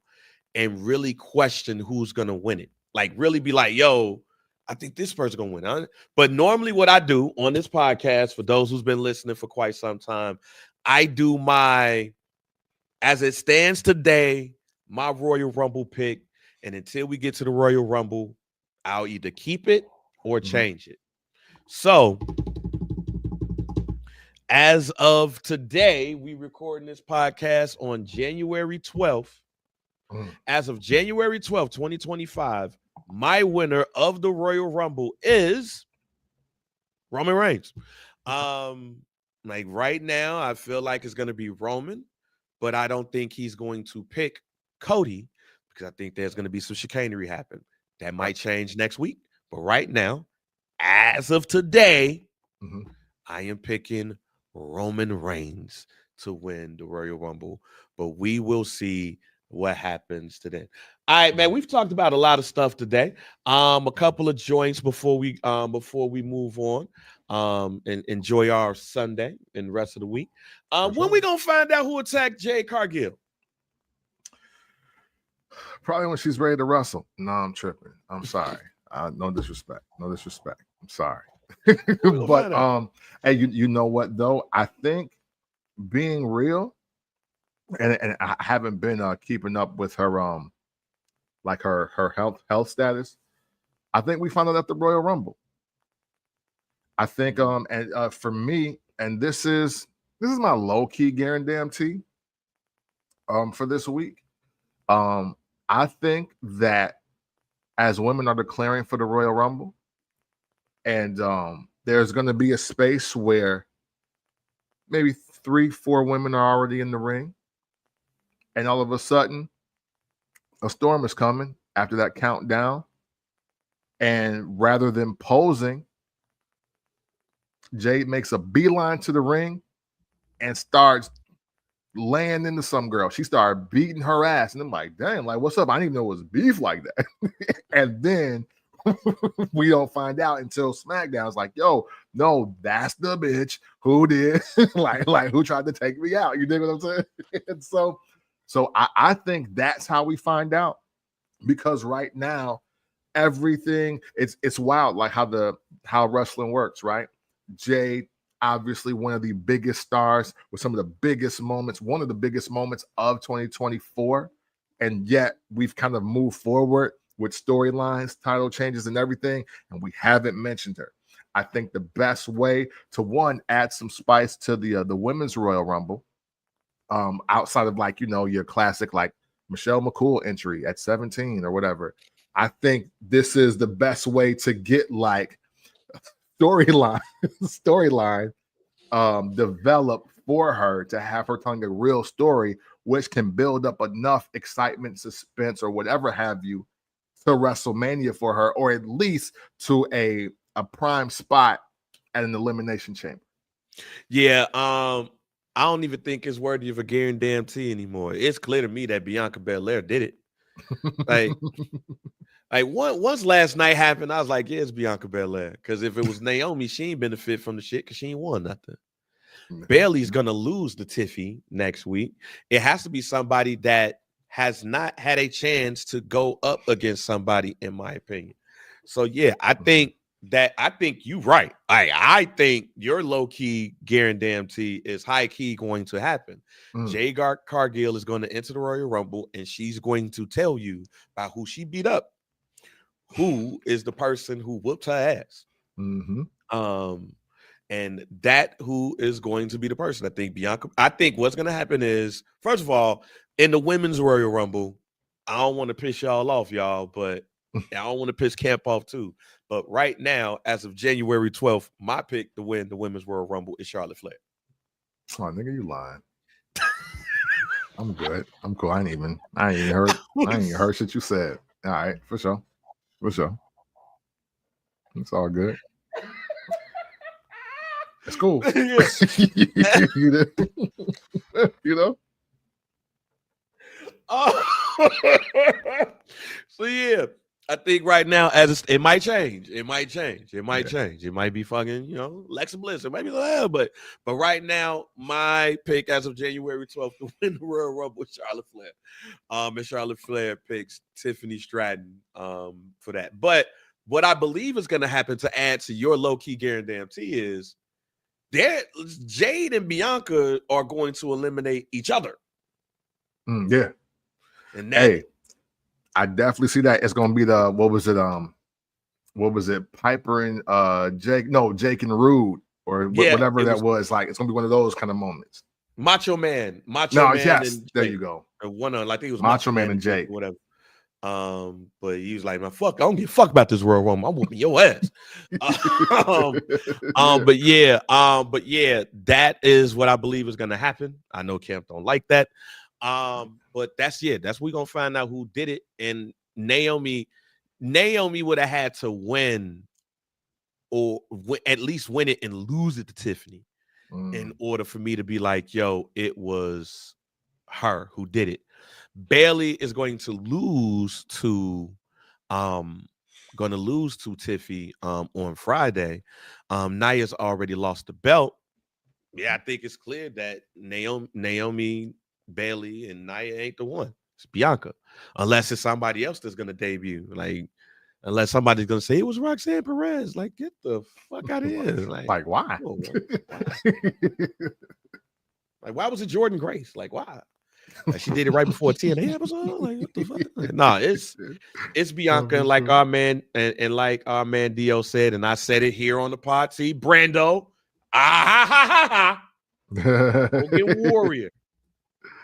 and really question who's gonna win it. Like, really be like, yo, I think this person's gonna win. Huh? But normally what I do on this podcast, for those who's been listening for quite some time, I do as it stands today, my Royal Rumble pick. And until we get to the Royal Rumble, I'll either keep it or change it. So, as of today, we recording this podcast on January 12th. As of January 12th, 2025, my winner of the Royal Rumble is Roman Reigns. Like, right now, I feel like it's going to be Roman, but I don't think he's going to pick Cody because I think there's going to be some chicanery happen. That might change next week. But right now, as of today, I am picking Roman Reigns to win the Royal Rumble. But we will see what happens today. All right, man. We've talked about a lot of stuff today. A couple of joints before we move on. And enjoy our Sunday and the rest of the week. When we gonna find out who attacked Jade Cargill? Probably when she's ready to wrestle. No, I'm tripping. I'm sorry. No disrespect. I'm sorry. But hey, you know what though? I think, being real, and I haven't been keeping up with her like her health status. I think we found out at the Royal Rumble. I think and for me, and this is this is my low-key guarantee for this week. I think that as women are declaring for the Royal Rumble, and there's going to be a space where maybe 3-4 women are already in the ring, and all of a sudden a storm is coming after that countdown, and rather than posing, Jade makes a beeline to the ring and starts laying into some girl. She started beating her ass, and I'm like, damn, like, what's up? I didn't even know it was beef like that. And then we don't find out until SmackDown. It's like, yo, no, that's the bitch who did like who tried to take me out. You dig what I'm saying? And so I think that's how we find out, because right now everything it's wild, like how wrestling works, right? Jade, obviously one of the biggest stars with some of the biggest moments, one of the biggest moments of 2024, and yet we've kind of moved forward with storylines, title changes, and everything, and we haven't mentioned her. I think the best way to, one, add some spice to the women's Royal Rumble, outside of, like, you know, your classic like Michelle McCool entry at 17 or whatever. I think this is the best way to get like storyline developed for her, to have her telling a real story, which can build up enough excitement, suspense, or whatever have you to WrestleMania for her, or at least to a prime spot at an Elimination Chamber. Yeah, I don't even think it's worthy of a guarantee anymore. It's clear to me that Bianca Belair did it. Like once last night happened, I was like, yeah, it's Bianca Belair. Because if it was Naomi, she ain't benefit from the shit because she ain't won nothing. Bailey's gonna lose the Tiffy next week. It has to be somebody that has not had a chance to go up against somebody, in my opinion. So yeah, I think you're right. I think your low-key guarantee is high-key going to happen. Jade Cargill is going to enter the Royal Rumble, and she's going to tell you about who she beat up, who is the person who whooped her ass. And that who is going to be the person. I think what's going to happen is, first of all, in the women's Royal Rumble, I don't want to piss y'all off, y'all, but I don't want to piss Camp off too. But right now, as of January 12th, my pick to win the women's Royal Rumble is Charlotte Flair. Oh, nigga, you lying. I'm good. I'm cool. I ain't even heard shit you said. All right, for sure. It's all good. It's cool. You know? So yeah, I think right now, it might change. It might change. It might be fucking, you know, Alexa Bliss. It might be the hell, but right now, my pick as of January 12th to win the Royal Rumble is Charlotte Flair. And Charlotte Flair picks Tiffany Stratton for that. But what I believe is going to happen, to add to your low-key guarantee, is Jade and Bianca are going to eliminate each other. Yeah. And hey, I definitely see that. It's gonna be the what was it? Piper and Jake and Rude, or whatever that was. Like, it's gonna be one of those kind of moments. Macho Man. Yes, and there you go. One of, I think it was Macho Man and Jake, whatever. But he was like, man, fuck, I don't give a fuck about this Royal Rumble. I'm whooping your ass. But yeah, that is what I believe is gonna happen. I know Camp don't like that. But that's we're gonna find out who did it. And Naomi would have had to win, or at least win it and lose it to Tiffany, in order for me to be like, yo, it was her who did it. Bailey is going to lose to Tiffy on Friday. Nia's already lost the belt. Yeah, I think it's clear that Naomi, Bailey, and Nia ain't the one. It's Bianca, unless it's somebody else that's gonna debut. Like, unless somebody's gonna say it was Roxanne Perez. Like, get the fuck out of here. Like why? Like, why was it Jordan Grace? Like, why? Like, she did it right before TNA episode. Like, what the fuck? Like, nah, it's Bianca, and like our man and like our man Dio said, and I said it here on the pod. See, Brando. Hogan Warrior.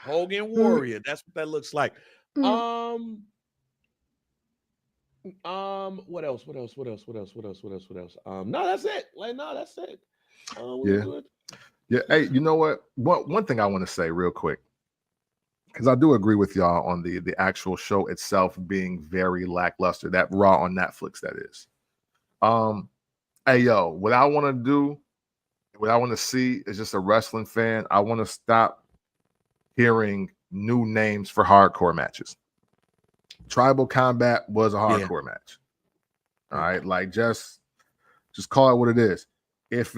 Hogan Warrior. That's what that looks like. What else? What else? What else? What else? What else? What else? What else? No, that's it. Like, no, that's it. Yeah. Yeah. Hey, you know what? One thing I want to say real quick, because I do agree with y'all on the actual show itself being very lackluster. That Raw on Netflix, that is. Hey, yo, what I want to do, what I want to see is just a wrestling fan. I want to stop hearing new names for hardcore matches. Tribal Combat was a hardcore match. All right, like just call it what it is. If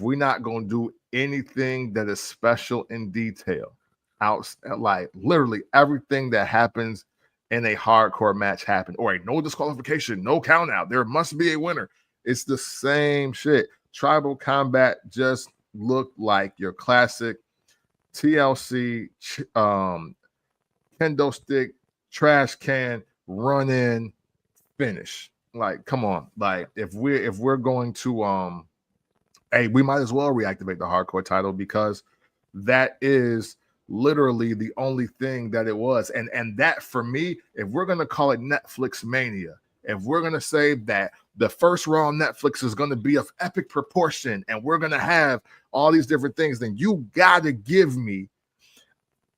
we're not gonna do anything that is special in detail, out like literally everything that happens in a hardcore match happened, or no disqualification, no count out. There must be a winner. It's the same shit. Tribal Combat just looked like your classic TLC kendo stick trash can run in finish. Like, come on. Like, if we're going to hey, we might as well reactivate the hardcore title, because that is literally the only thing that it was. And that, for me, if we're gonna call it Netflix Mania, if we're gonna say that the first Raw on Netflix is gonna be of epic proportion and we're gonna have all these different things, then you gotta give me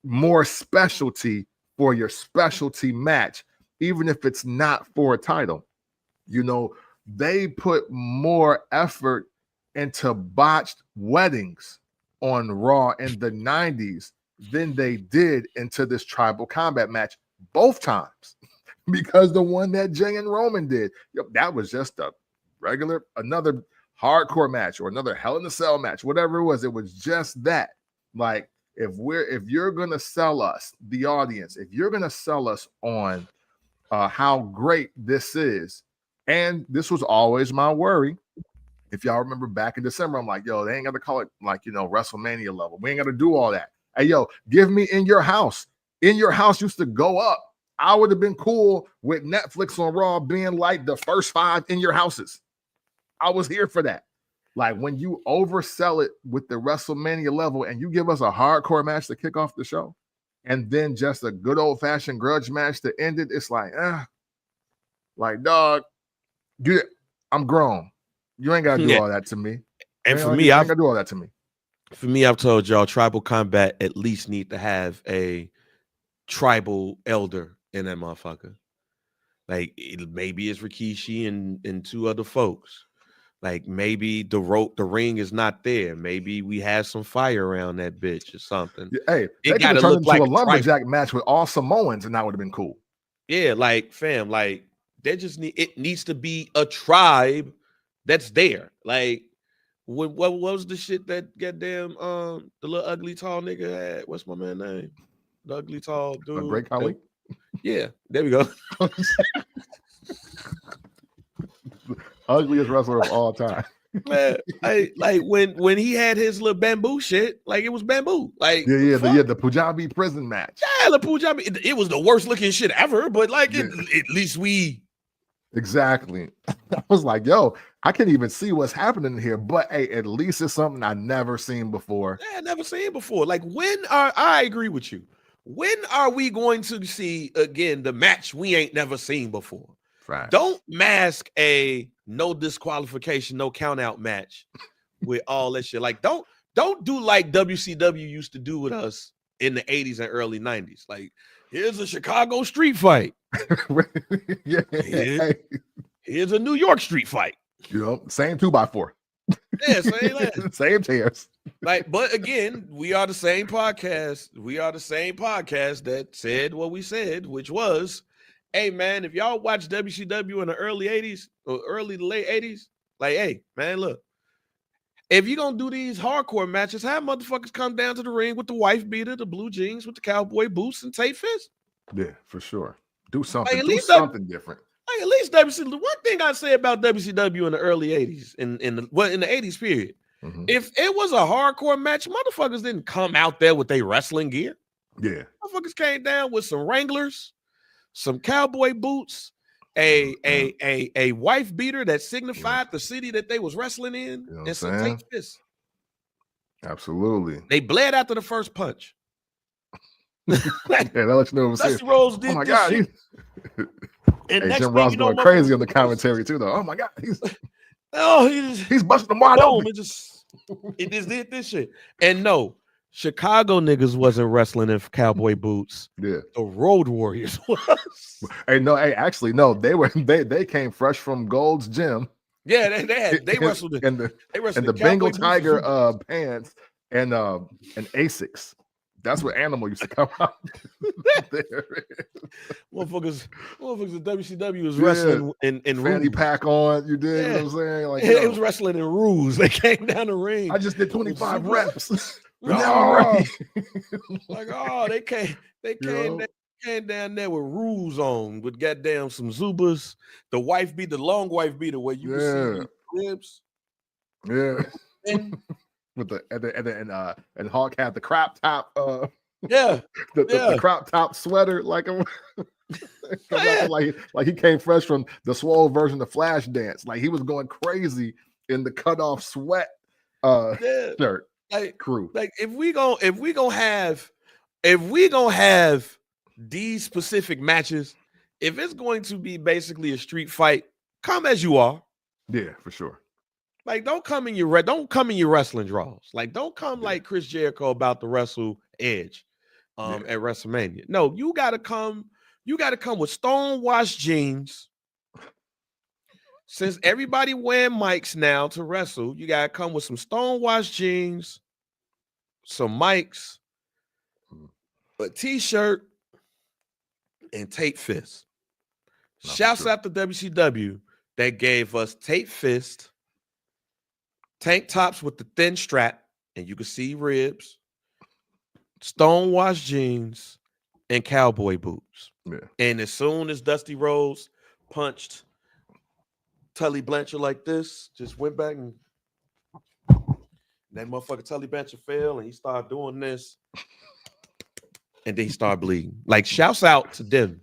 more specialty for your specialty match, even if it's not for a title. You know, they put more effort into botched weddings on Raw in the 90s than they did into this Tribal Combat match both times. Because the one that Jay and Roman did, that was just a regular, another hardcore match or another Hell in a Cell match, whatever it was just that. Like, if you're gonna sell us, the audience, if you're gonna sell us on how great this is, and this was always my worry. If y'all remember back in December, I'm like, yo, they ain't got to call it like, WrestleMania level. We ain't got to do all that. Hey, yo, give me In Your House. In Your House used to go up. I would have been cool with Netflix on Raw being like the first 5 In Your Houses. I was here for that. Like, when you oversell it with the WrestleMania level and you give us a hardcore match to kick off the show, and then just a good old-fashioned grudge match to end it, it's like, like, dog, I'm grown. You ain't gotta do all that to me. And for me, I ain't gotta do all that to me. For me, I've told y'all Tribal Combat at least need to have a tribal elder in that motherfucker. Like, maybe it's Rikishi and 2 other folks. Like, maybe the ring is not there. Maybe we have some fire around that bitch or something. Yeah, hey, they could have turned into like a lumberjack match with all Samoans, and that would have been cool. Yeah, like, fam, like, it needs to be a tribe that's there. Like, what was the shit that goddamn the little ugly tall nigga had? What's my man's name? The ugly tall dude. Great Khali? Yeah, there we go. Ugliest wrestler of all time. Man, like when he had his little bamboo shit, like, it was bamboo. Like, the Punjabi prison match. Yeah, the Punjabi. It was the worst looking shit ever, but like, at least we. Exactly. I was like, yo, I can't even see what's happening here, but hey, at least it's something I never seen before. Yeah, never seen before. Like, I agree with you. When are we going to see again the match we ain't never seen before? Right. Don't mask a no disqualification, no count out match with all that shit. Like, don't do like WCW used to do with us in the 80s and early 90s. Like, here's a Chicago street fight. Yeah. Here's a New York street fight. Same 2x4. Yeah, same chairs. Like, but again, we are the same podcast. We are the same podcast that said what we said, which was, hey, man, if y'all watch WCW in the early 80s or early to late 80s, like, hey, man, look, if you're going to do these hardcore matches, have motherfuckers come down to the ring with the wife beater, the blue jeans with the cowboy boots and tape fist. Yeah, for sure. Do something. Like, do something different. Like, at least WCW. One thing I say about WCW in the early 80s, in the 80s period, if it was a hardcore match, motherfuckers didn't come out there with their wrestling gear. Yeah. Motherfuckers came down with some Wranglers, some cowboy boots, a wife beater that signified the city that they was wrestling in, and some tape fists. Absolutely. They bled after the first punch. Yeah, that lets you know what I'm Dusty saying. Rhodes Oh did my this God, shit. And And next Jim thing Ross you know, going crazy on the motherfuckers, commentary too, though. Oh my God, he's he's busting them wide boom. open. It just did this shit. And no, Chicago niggas wasn't wrestling in cowboy boots. Yeah. The Road Warriors was. Actually, no, they came fresh from Gold's Gym. Yeah, they wrestled in the cowboy Bengal boots Tiger pants and Asics. That's what animal used to come out there. Motherfuckers in WCW was wrestling in fanny ruse. pack on. You dig what Yeah. I'm saying? Like, They was wrestling in ruse. They came down the ring. I just did 25 reps. But now Oh, I'm ready. like, they came down there with rules on, with goddamn some Zubas. The long wife beater where you can see the ribs. Yeah. And With and Hulk had the crop top the crop top sweater like like he came fresh from the swole version of Flash Dance. Like he was going crazy in the cutoff sweat shirt. Crew. Like if we gonna have these specific matches, if it's going to be basically a street fight, come as you are. Yeah, for sure. Like don't come in your wrestling draws. Like don't come like Chris Jericho about to wrestle Edge at WrestleMania. No, you gotta come with stonewashed jeans. Since everybody wearing mics now to wrestle, you gotta come with some stonewashed jeans, some mics, a t-shirt, and tape fist. Shouts out to WCW that gave us tape fist, tank tops with the thin strap, and you can see ribs, stonewashed jeans, and cowboy boots. Yeah. And as soon as Dusty Rhodes punched Tully Blanchard like this, just went back and that motherfucker Tully Blanchard fell and he started doing this. And then he started bleeding. Like, shouts out to them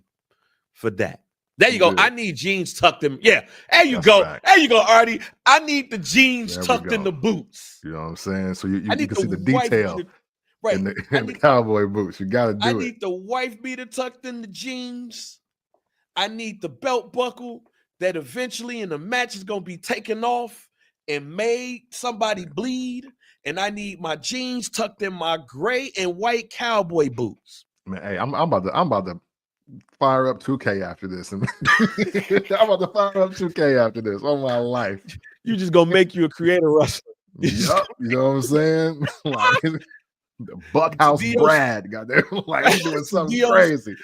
for that. There you go. I need jeans tucked in. Yeah, there you go. Fact. There you go, Artie. I need the jeans tucked in the boots. You know what I'm saying? So you can see the detail in the the cowboy boots. You got to do it. I need the wife beater tucked in the jeans. I need the belt buckle that eventually in the match is going to be taken off and made somebody bleed. And I need my jeans tucked in my gray and white cowboy boots. Man, hey, I'm about to fire up 2K after this. I'm about to fire up 2K after this. Oh my life. You just gonna make you a creator wrestler. Yep. You know what I'm saying? Like Buckhouse Brad got there. Like I'm doing something crazy.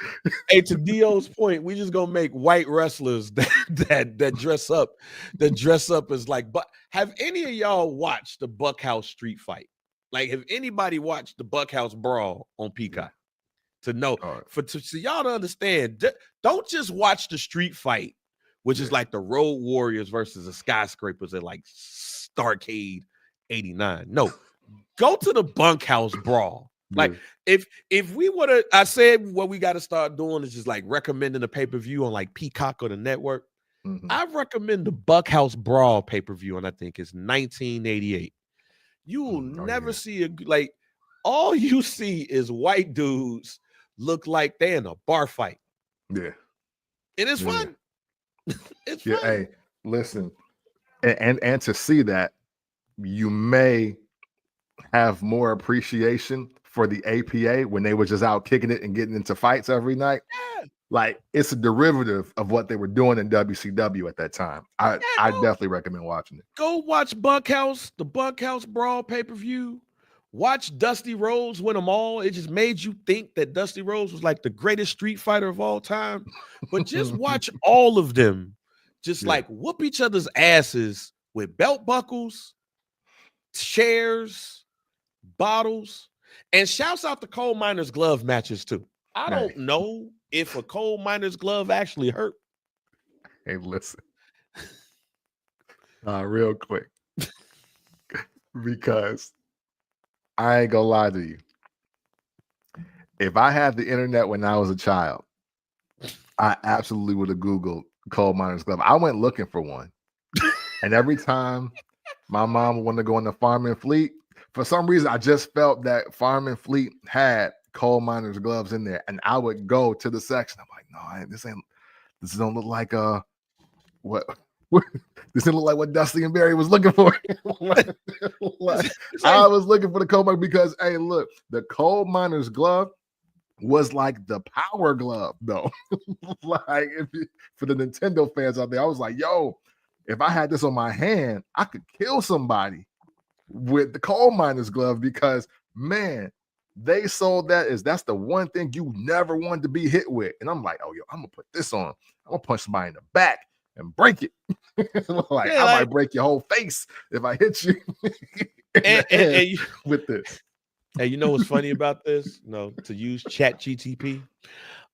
Hey, to Dio's point, we just gonna make white wrestlers that dress up as like. But have any of y'all watched the Buckhouse street fight? Like, have anybody watched the Buckhouse brawl on Peacock? To know, so y'all to understand, don't just watch the street fight, which is like the Road Warriors versus the Skyscrapers at like Starrcade 89. No, go to the Bunkhouse brawl. Like, if we would have, I said what we got to start doing is just like recommending a pay-per-view on like Peacock or the network. I recommend the Bunkhouse brawl pay-per-view, and I think it's 1988. You will never see all you see is white dudes look like they in a bar fight. Yeah. And it's fun. It's fun. Hey, listen. And to see that, you may have more appreciation for the APA when they were just out kicking it and getting into fights every night. Yeah. Like, it's a derivative of what they were doing in WCW at that time. I definitely recommend watching it. Go watch Bunkhouse, the Bunkhouse brawl pay-per-view. Watch Dusty Rhodes win them all. It just made you think that Dusty Rhodes was like the greatest street fighter of all time. But just watch all of them just like whoop each other's asses with belt buckles, chairs, bottles, and shouts out to coal miners' glove matches too. I don't know if a coal miner's glove actually hurt. Hey, listen. Real quick. Because I ain't gonna lie to you. If I had the internet when I was a child, I absolutely would have Googled coal miner's glove. I went looking for one. And every time my mom wanted to go on the farm and fleet, for some reason, I just felt that Fireman Fleet had coal miner's gloves in there, and I would go to the section. I'm like, no, this don't look like what this didn't look like what Dusty and Barry was looking for. I was looking for the coal miner because, hey, look, the coal miner's glove was like the power glove, though. Like for the Nintendo fans out there, I was like, yo, if I had this on my hand, I could kill somebody with the coal miner's glove because, man, they sold that's the one thing you never wanted to be hit with. And I'm like, oh, yo, I'm gonna put this on. I'm gonna punch somebody in the back and break it. I might break your whole face if I hit you with this. And you know what's funny about this? To use Chat GTP,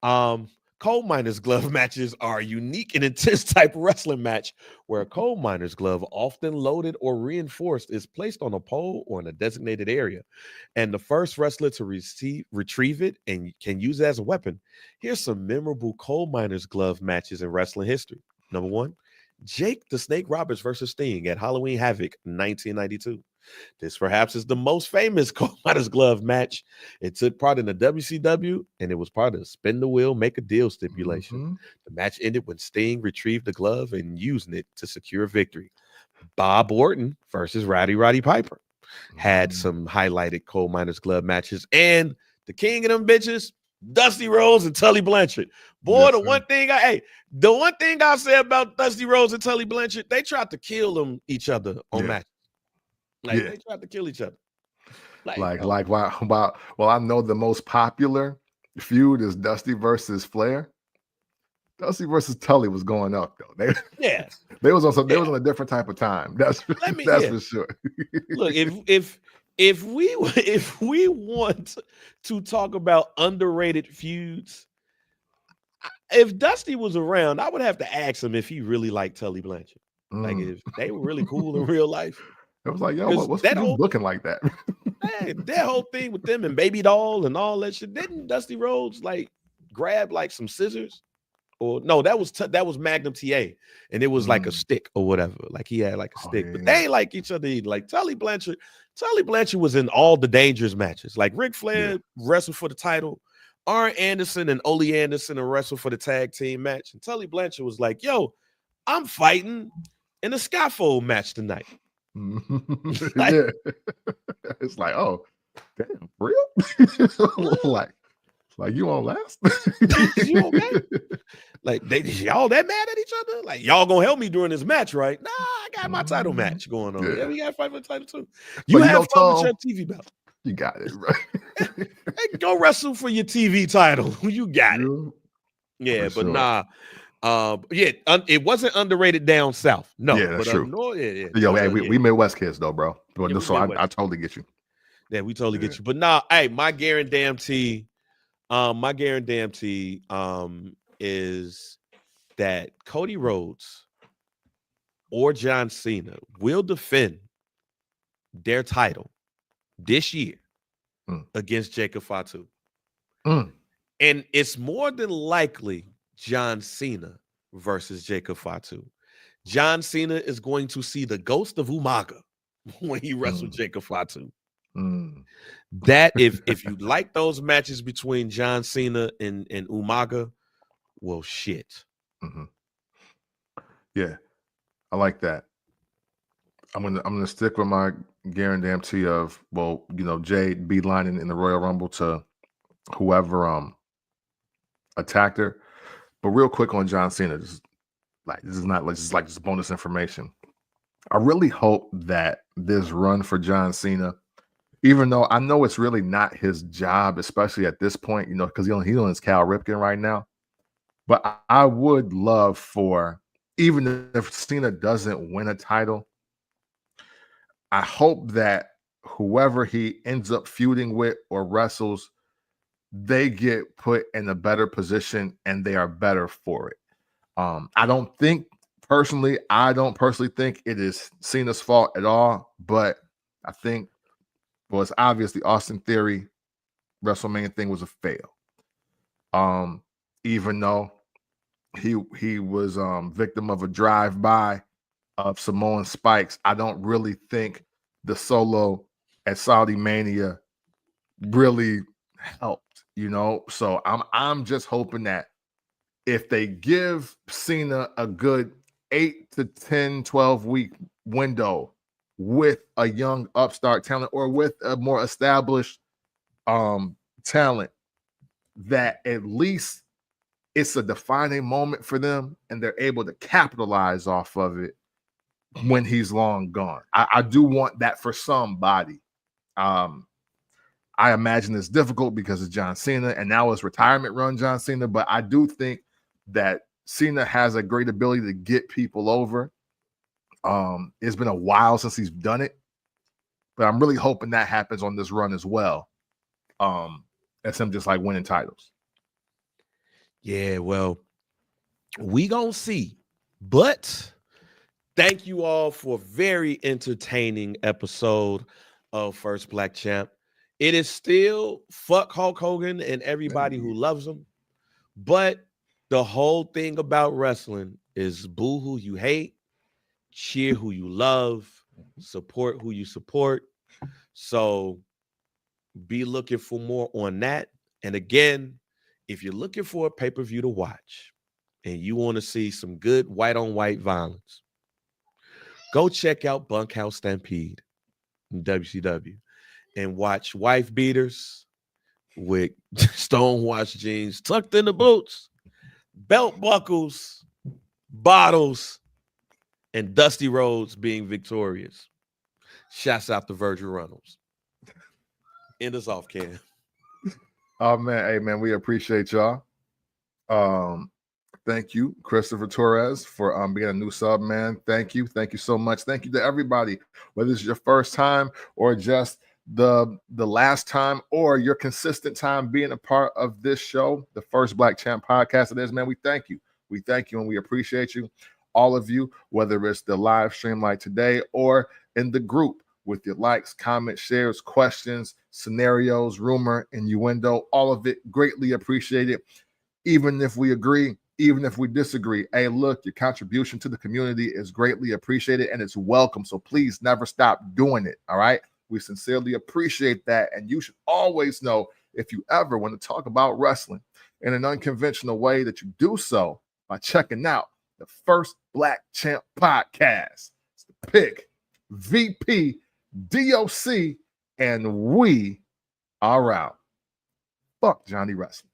coal miner's glove matches are a unique and intense type of wrestling match where a coal miner's glove, often loaded or reinforced, is placed on a pole or in a designated area, and the first wrestler to retrieve it and can use it as a weapon. Here's some memorable coal miner's glove matches in wrestling history. Number 1, Jake the Snake Roberts versus Sting at Halloween Havoc 1992. This perhaps is the most famous coal miner's glove match. It took part in the WCW, and it was part of the spin the wheel, make a deal stipulation. Mm-hmm. The match ended when Sting retrieved the glove and using it to secure victory. Bob Orton versus Roddy Piper had some highlighted coal miner's glove matches, and the king of them bitches, Dusty Rhodes and Tully Blanchard. Boy, Yes, the one thing I say about Dusty Rhodes and Tully Blanchard, they tried to kill each other on matches. Like they tried to kill each other. Well, I know the most popular feud is Dusty versus Flair. Dusty versus Tully was going up though. They was on a different type of time. That's for sure. Look, if we want to talk about underrated feuds, if Dusty was around, I would have to ask him if he really liked Tully Blanchard. Like if they were really cool in real life. It was like, yo, what's that looking like that? Hey, that whole thing with them and Baby Doll and all that shit. Didn't Dusty Rhodes like grab like some scissors? Or no, that was Magnum TA, and it was like a stick or whatever. Like he had like a stick, but they like each other. Like Tully Blanchard was in all the dangerous matches. Like Ric Flair wrestled for the title. Arn Anderson and Ole Anderson wrestled for the tag team match, and Tully Blanchard was like, "Yo, I'm fighting in a scaffold match tonight." It's like, oh, damn, real? like you won't last? You okay? Like y'all that mad at each other? Like y'all gonna help me during this match, right? Nah, I got my title match going on. Yeah, we got to fight for the title too. You have fun with your TV belt. You got it, right? Hey, go wrestle for your TV title. You got it. Yeah, but nah. It wasn't underrated down south. No, that's true. Yo, hey, we Midwest kids though, bro. So I totally get you. Yeah, we totally get you. But nah, hey, my guarantee is that Cody Rhodes or John Cena will defend their title this year against Jacob Fatu. And it's more than likely John Cena versus Jacob Fatu. John Cena is going to see the ghost of Umaga when he wrestled Jacob Fatu. That if you like those matches between John Cena and Umaga, well, shit. Yeah, I like that. I'm gonna stick with my guarantee of Jay beelining in the Royal Rumble to whoever attacked her. But real quick on John Cena, this is not just bonus information. I really hope that this run for John Cena, even though I know it's really not his job, especially at this point, because he's on his Cal Ripken right now. But I would love for, even if Cena doesn't win a title, I hope that whoever he ends up feuding with or wrestles, they get put in a better position and they are better for it. I don't personally think it is Cena's fault at all, but I think, well, it's obvious the Austin Theory WrestleMania thing was a fail. Even though he was victim of a drive-by of Samoan spikes, I don't really think the solo at Saudi Mania really helped, you know. So I'm just hoping that if they give Cena a good 8 to 10, 12 week window with a young upstart talent or with a more established talent, that at least it's a defining moment for them and they're able to capitalize off of it when he's long gone. I do want that for somebody. I imagine it's difficult because it's John Cena and now it's retirement run John Cena, but I do think that Cena has a great ability to get people over. It's been a while since he's done it, but I'm really hoping that happens on this run as well. As him just like winning titles. Yeah, well, we gonna see. But thank you all for a very entertaining episode of First Black Champ. It is still fuck Hulk Hogan and everybody who loves him. But the whole thing about wrestling is boo who you hate, cheer who you love, support who you support. So be looking for more on that. And again, if you're looking for a pay-per-view to watch and you want to see some good white-on-white violence, go check out Bunkhouse Stampede in WCW and watch wife beaters with stonewashed jeans tucked in the boots, belt buckles, bottles, and Dusty Rhodes being victorious. Shouts out to Virgil Reynolds. End us off, Cam. Oh man, hey man, we appreciate y'all. Thank you, Christopher Torres, for being a new sub, man. Thank you so much. Thank you to everybody, whether it's your first time or just the last time or your consistent time being a part of this show, the First Black Champ podcast. It is, man. We thank you. We thank you and we appreciate you, all of you, whether it's the live stream like today or in the group with your likes, comments, shares, questions, scenarios, rumor, innuendo, all of it greatly appreciated. Even if we agree, even if we disagree, hey, look, your contribution to the community is greatly appreciated and it's welcome. So please never stop doing it. All right. We sincerely appreciate that. And you should always know if you ever want to talk about wrestling in an unconventional way that you do so by checking out the First Black Champ podcast. It's the pick, VP, DOC, and we are out. Fuck Johnny Wrestling.